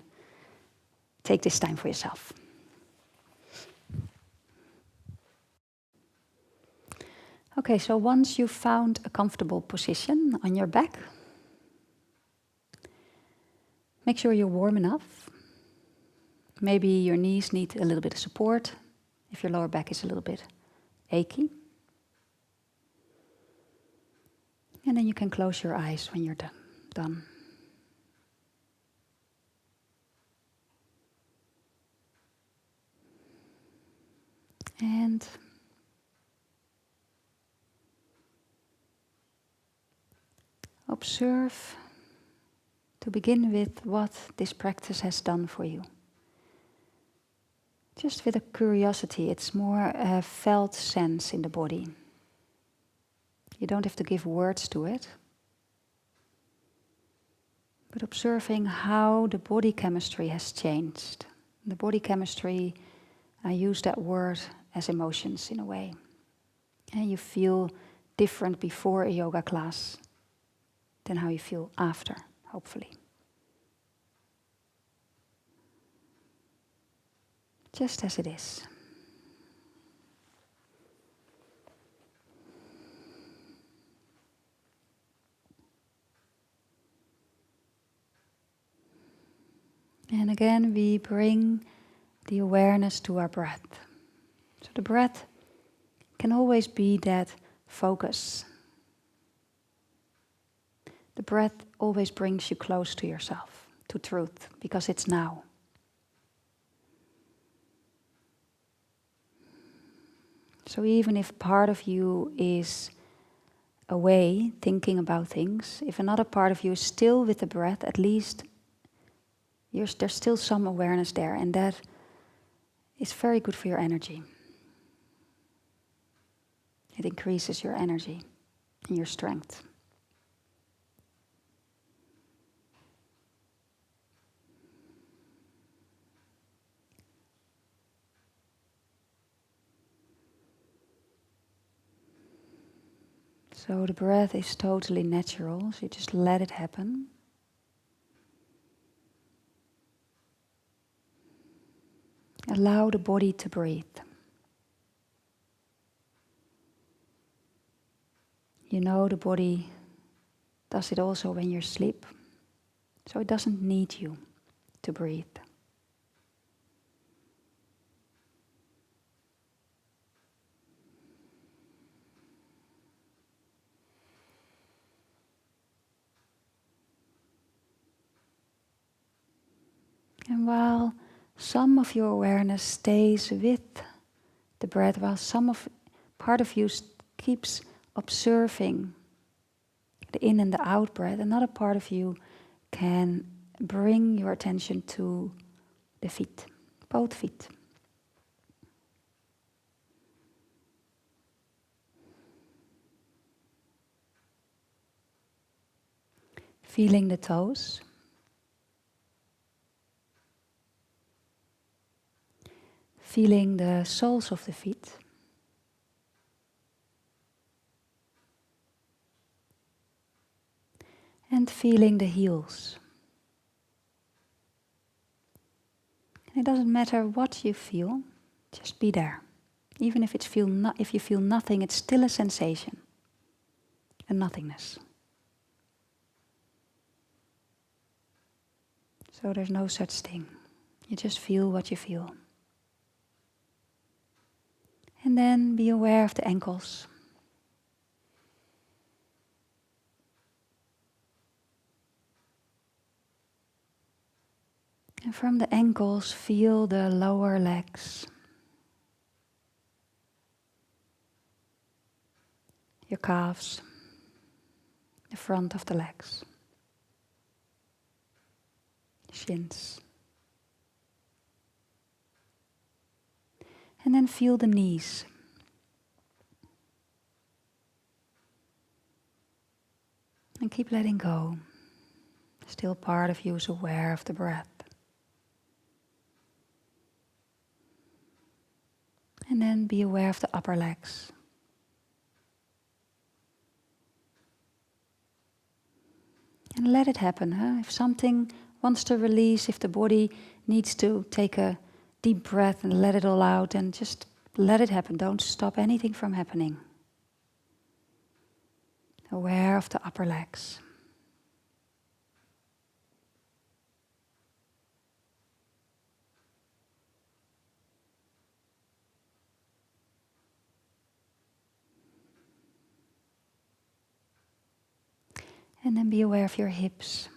take this time for yourself. Okay, so once you've found a comfortable position on your back, make sure you're warm enough. Maybe your knees need a little bit of support if your lower back is a little bit achy. And then you can close your eyes when you're done. And observe, to begin with, what this practice has done for you. Just with a curiosity, it's more a felt sense in the body. You don't have to give words to it. But observing how the body chemistry has changed. The body chemistry, I use that word as emotions in a way. And you feel different before a yoga class than how you feel after, hopefully. Just as it is. And again, we bring the awareness to our breath. So the breath can always be that focus. The breath always brings you close to yourself, to truth, because it's now. So even if part of you is away, thinking about things, if another part of you is still with the breath, at least there's still some awareness there, and that is very good for your energy. It increases your energy and your strength. So the breath is totally natural, so you just let it happen. Allow the body to breathe. You know the body does it also when you sleep, so it doesn't need you to breathe. while some of your awareness stays with the breath, while part of you keeps observing the in and the out breath, another part of you can bring your attention to the feet, both feet. Feeling the toes. Feeling the soles of the feet. And feeling the heels. And it doesn't matter what you feel, just be there. Even if if you feel nothing, it's still a sensation, a nothingness. So there's no such thing. You just feel what you feel. And then be aware of the ankles. And from the ankles, feel the lower legs. Your calves, the front of the legs, shins. And then feel the knees. And keep letting go. Still part of you is aware of the breath. And then be aware of the upper legs. And let it happen. If something wants to release, if the body needs to take a deep breath and let it all out, then just let it happen. Don't stop anything from happening. Aware of the upper legs. And then be aware of your hips.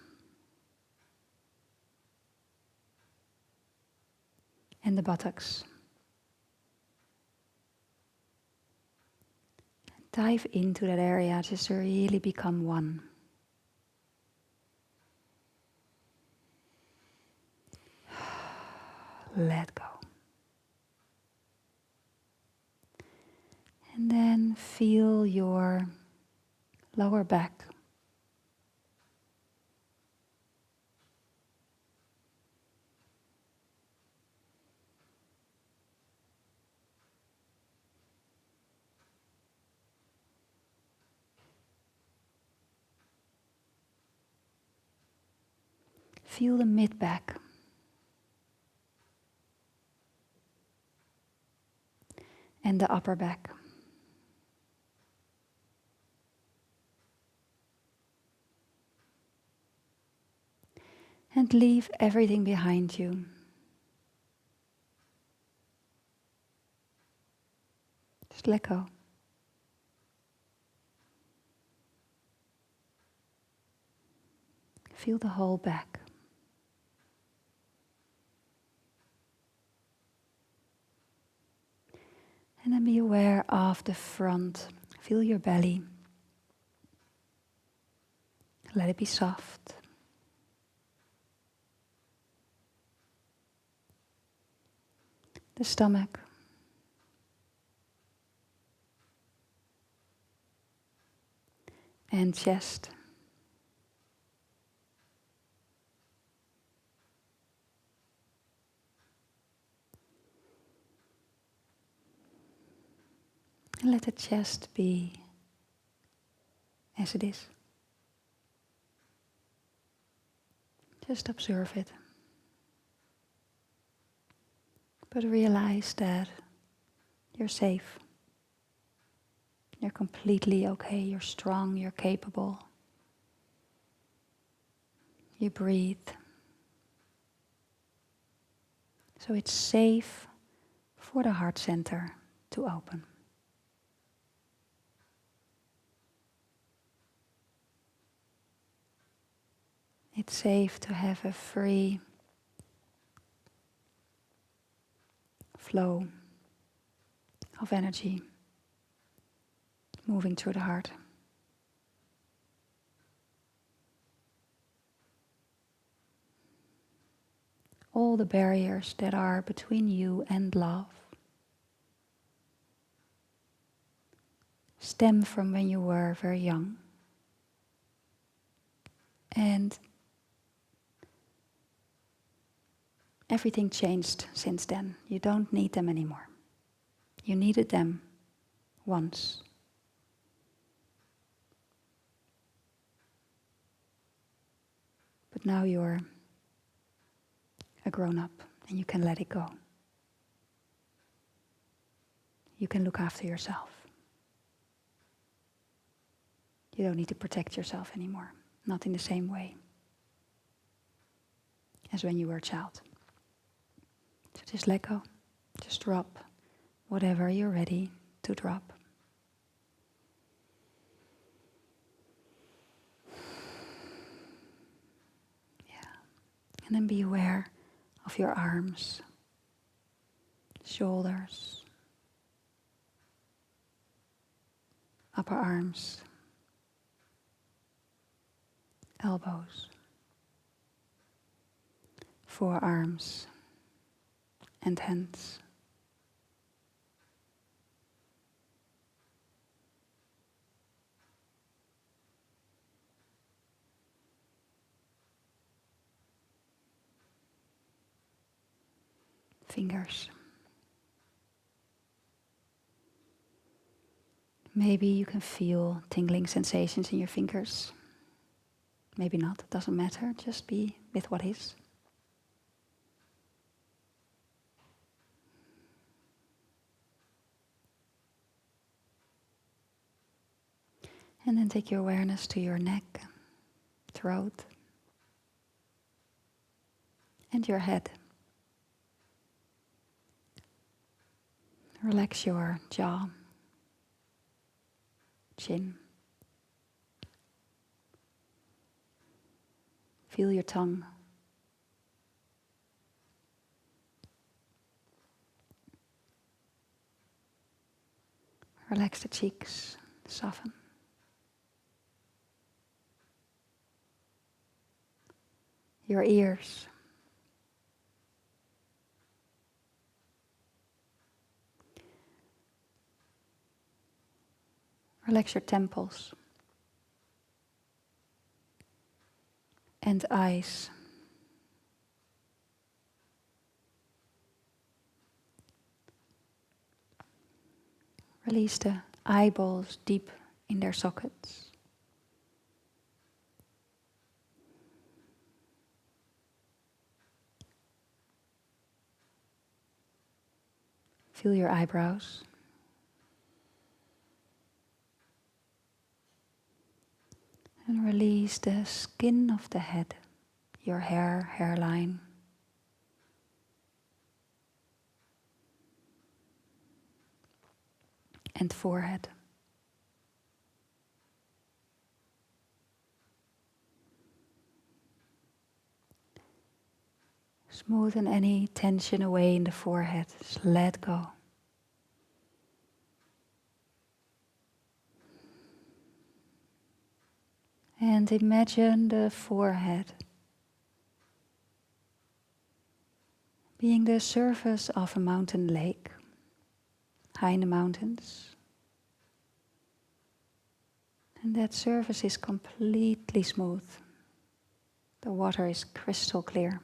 And the buttocks. Dive into that area just to really become one. Let go. And then feel your lower back. Feel the mid-back. And the upper back. And leave everything behind you. Just let go. Feel the whole back. And then be aware of the front. Feel your belly. Let it be soft. The stomach. And chest. And let the chest be as it is. Just observe it. But realize that you're safe. You're completely okay. You're strong. You're capable. You breathe. So it's safe for the heart center to open. It's safe to have a free flow of energy moving through the heart. All the barriers that are between you and love stem from when you were very young. And everything changed since then. You don't need them anymore. You needed them once. But now you're a grown-up and you can let it go. You can look after yourself. You don't need to protect yourself anymore. Not in the same way as when you were a child. So just let go. Just drop whatever you're ready to drop. Yeah. And then be aware of your arms, shoulders, upper arms, elbows, forearms and hands. Fingers. Maybe you can feel tingling sensations in your fingers. Maybe not, it doesn't matter, just be with what is. And then take your awareness to your neck, throat, and your head. Relax your jaw, chin. Feel your tongue. Relax the cheeks, soften. Your ears. Relax your temples. And eyes. Release the eyeballs deep in their sockets. Feel your eyebrows. And release the skin of the head, your hair, hairline. And forehead. Smoothen any tension away in the forehead. Just let go. And imagine the forehead being the surface of a mountain lake, high in the mountains. And that surface is completely smooth. The water is crystal clear.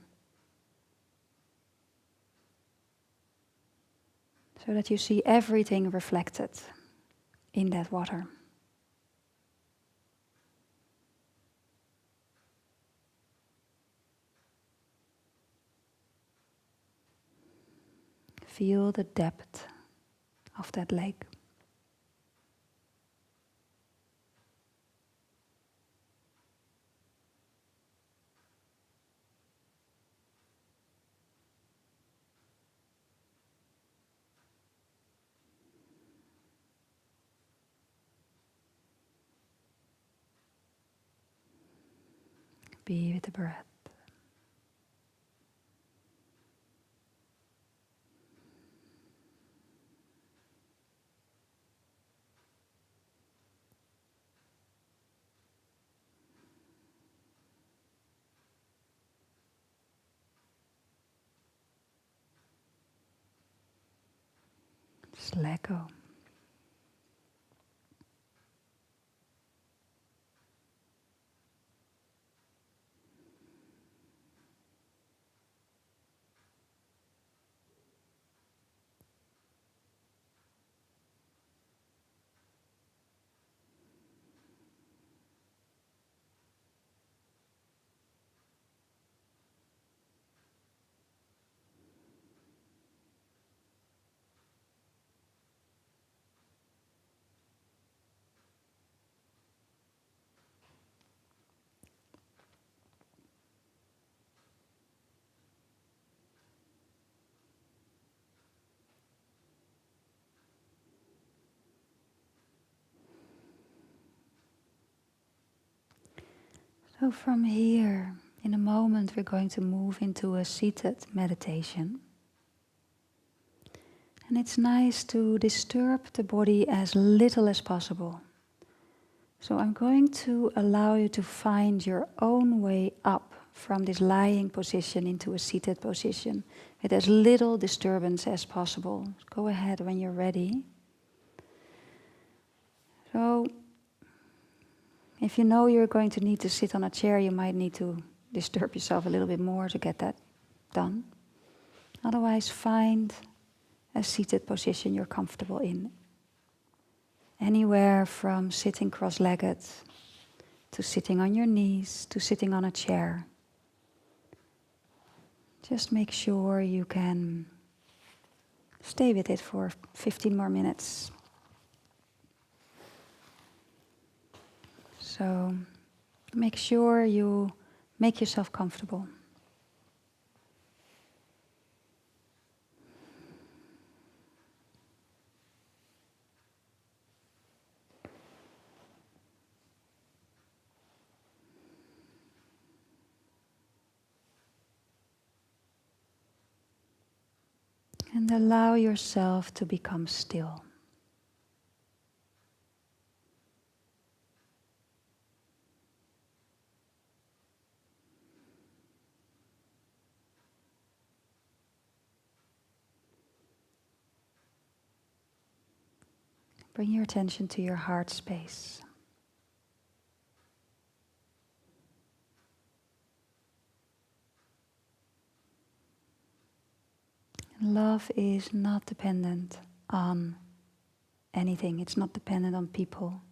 So that you see everything reflected in that water. Feel the depth of that lake. Be with the breath. And Just let go. So from here, in a moment, we're going to move into a seated meditation. And it's nice to disturb the body as little as possible. So I'm going to allow you to find your own way up from this lying position into a seated position with as little disturbance as possible. Go ahead when you're ready. So if you know you're going to need to sit on a chair, you might need to disturb yourself a little bit more to get that done. Otherwise, find a seated position you're comfortable in. Anywhere from sitting cross-legged to sitting on your knees to sitting on a chair. Just make sure you can stay with it for 15 more minutes. So make sure you make yourself comfortable. And allow yourself to become still. Bring your attention to your heart space. Love is not dependent on anything. It's not dependent on people.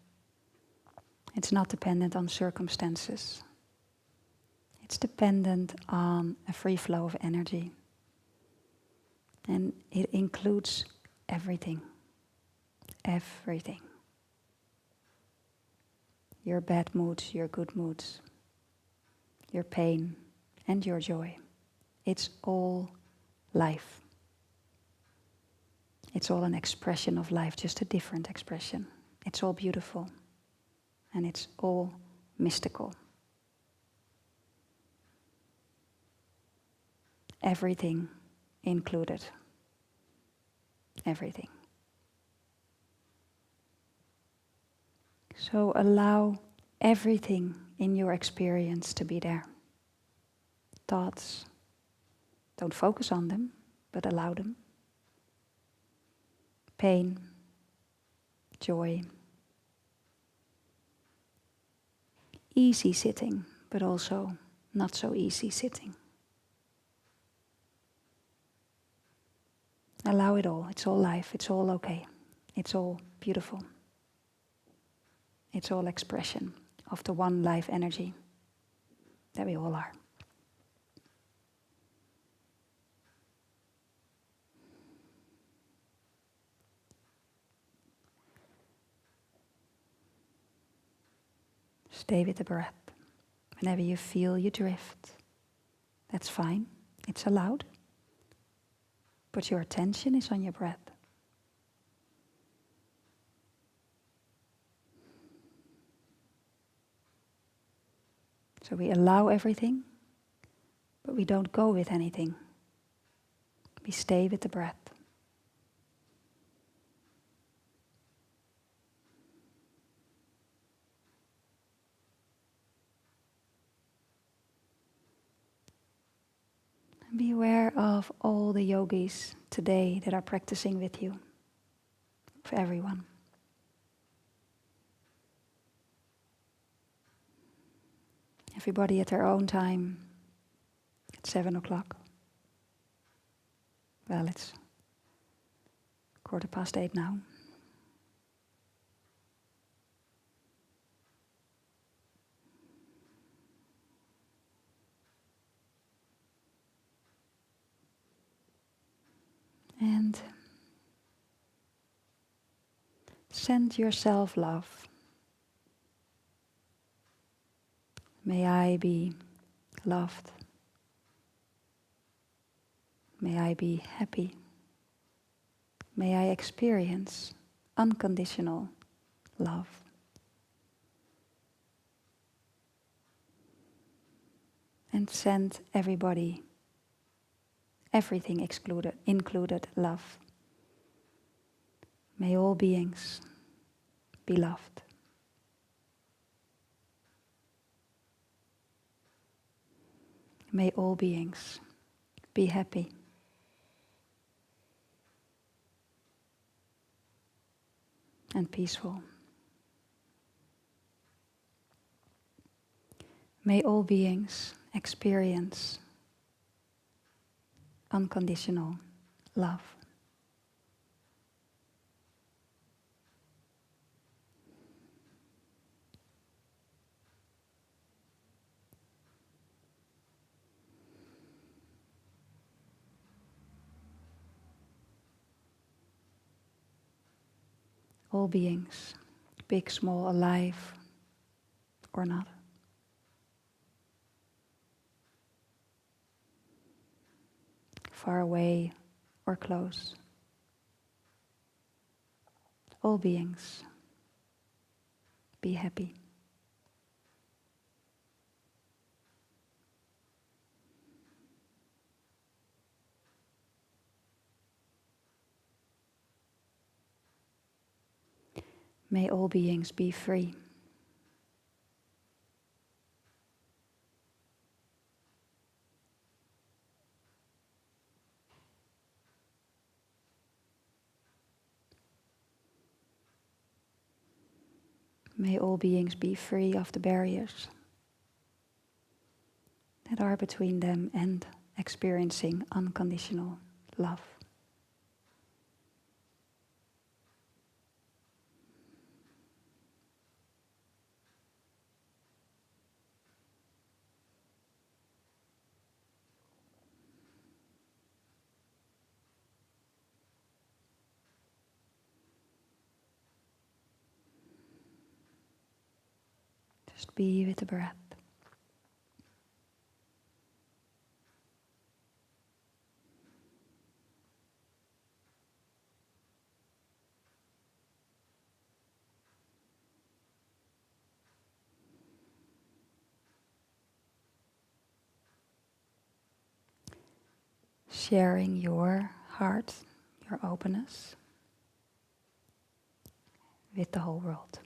It's not dependent on circumstances. It's dependent on a free flow of energy. And it includes everything. Everything. Your bad moods, your good moods, your pain and your joy. It's all life. It's all an expression of life, just a different expression. It's all beautiful. And it's all mystical. Everything included. Everything. So allow everything in your experience to be there. Thoughts, don't focus on them, but allow them. Pain, joy. Easy sitting, but also not so easy sitting. Allow it all. It's all life. It's all okay. It's all beautiful. It's all expression of the one life energy that we all are. Stay with the breath. Whenever you feel you drift, that's fine. It's allowed. But your attention is on your breath. So we allow everything, but we don't go with anything. We stay with the breath. And be aware of all the yogis today that are practicing with you. for everyone. Everybody at their own time at 7 o'clock. Well, it's 8:15 now. And send yourself love. May I be loved. May I be happy. May I experience unconditional love. And send everybody, everything included love. May all beings be loved. May all beings be happy. And peaceful. May all beings experience unconditional love. All beings, big, small, alive or not. Far away or close. All beings, be happy. May all beings be free. May all beings be free of the barriers that are between them and experiencing unconditional love. Just be with the breath. Sharing your heart, your openness with the whole world.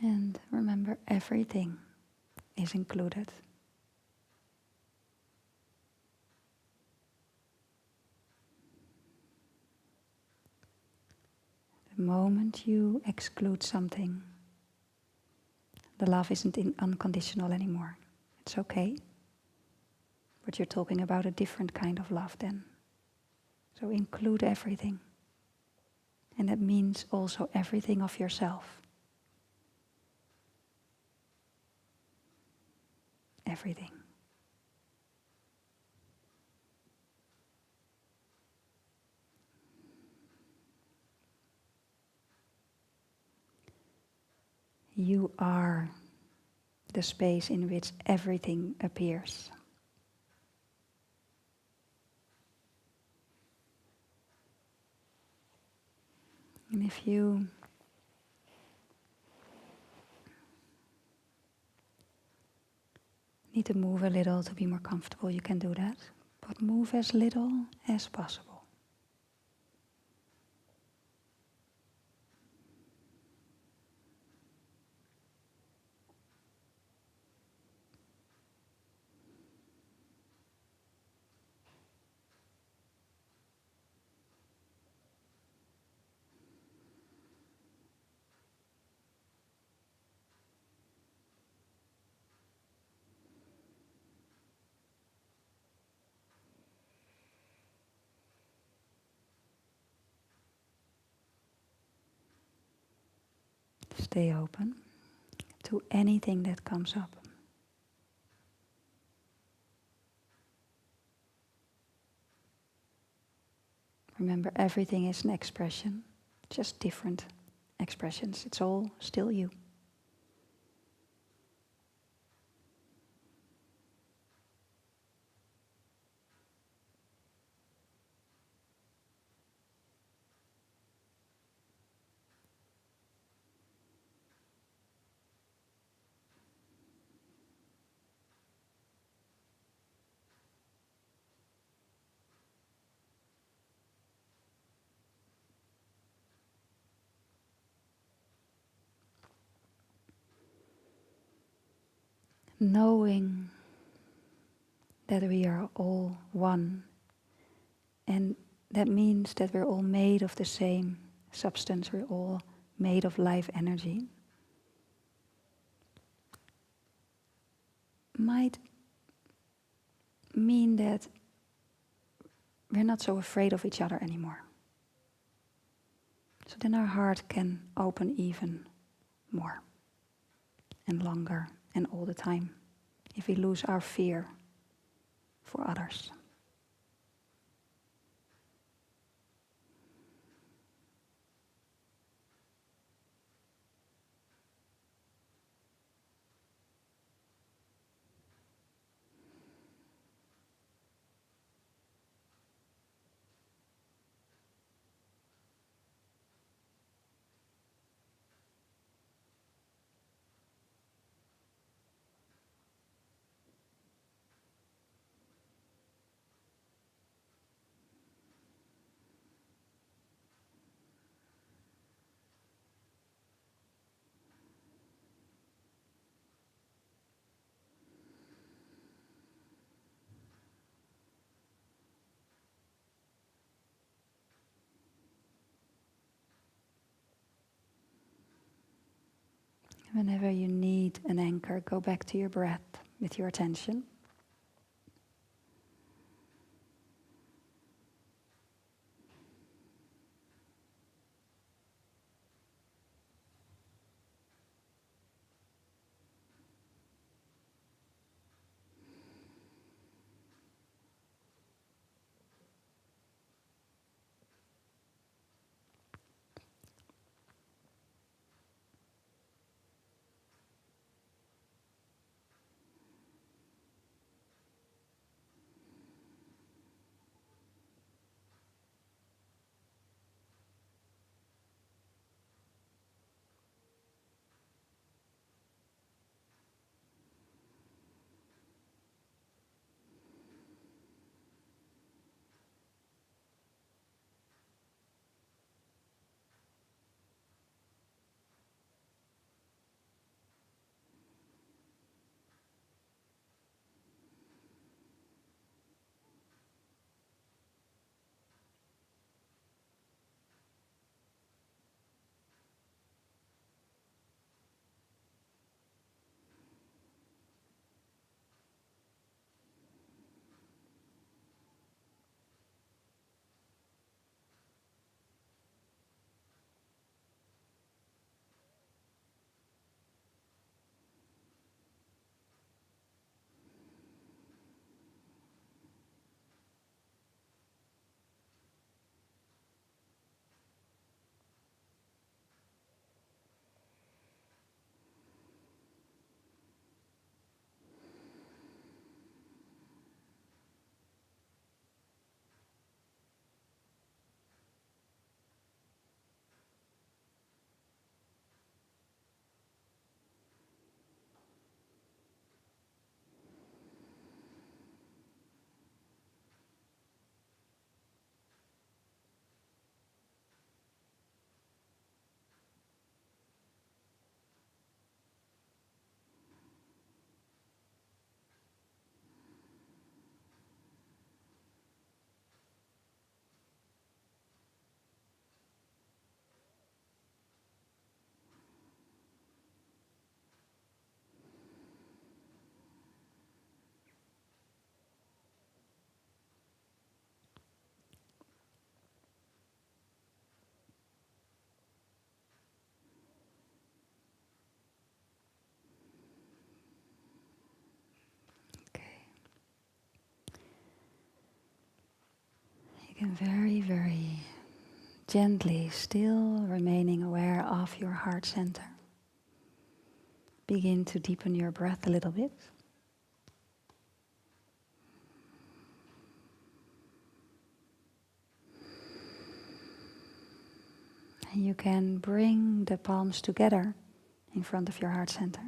And remember, everything is included. The moment you exclude something, the love isn't unconditional anymore. It's okay. But you're talking about a different kind of love then. So include everything. And that means also everything of yourself. Everything. You are the space in which everything appears. And if you need to move a little to be more comfortable, you can do that. But move as little as possible. Stay open to anything that comes up. Remember, everything is an expression, just different expressions. It's all still you. Knowing that we are all one, and that means that we're all made of the same substance, we're all made of life energy, might mean that we're not so afraid of each other anymore. So then our heart can open even more and longer and all the time if we lose our fear for others. Whenever you need an anchor, go back to your breath with your attention. can very, very gently, still remaining aware of your heart center, begin to deepen your breath a little bit. And you can bring the palms together in front of your heart center.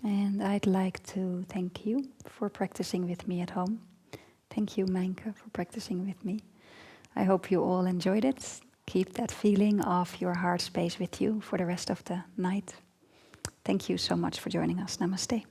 And I'd like to thank you for practicing with me at home. Thank you, Mijnke, for practicing with me. I hope you all enjoyed it. Keep that feeling of your heart space with you for the rest of the night. Thank you so much for joining us. Namaste.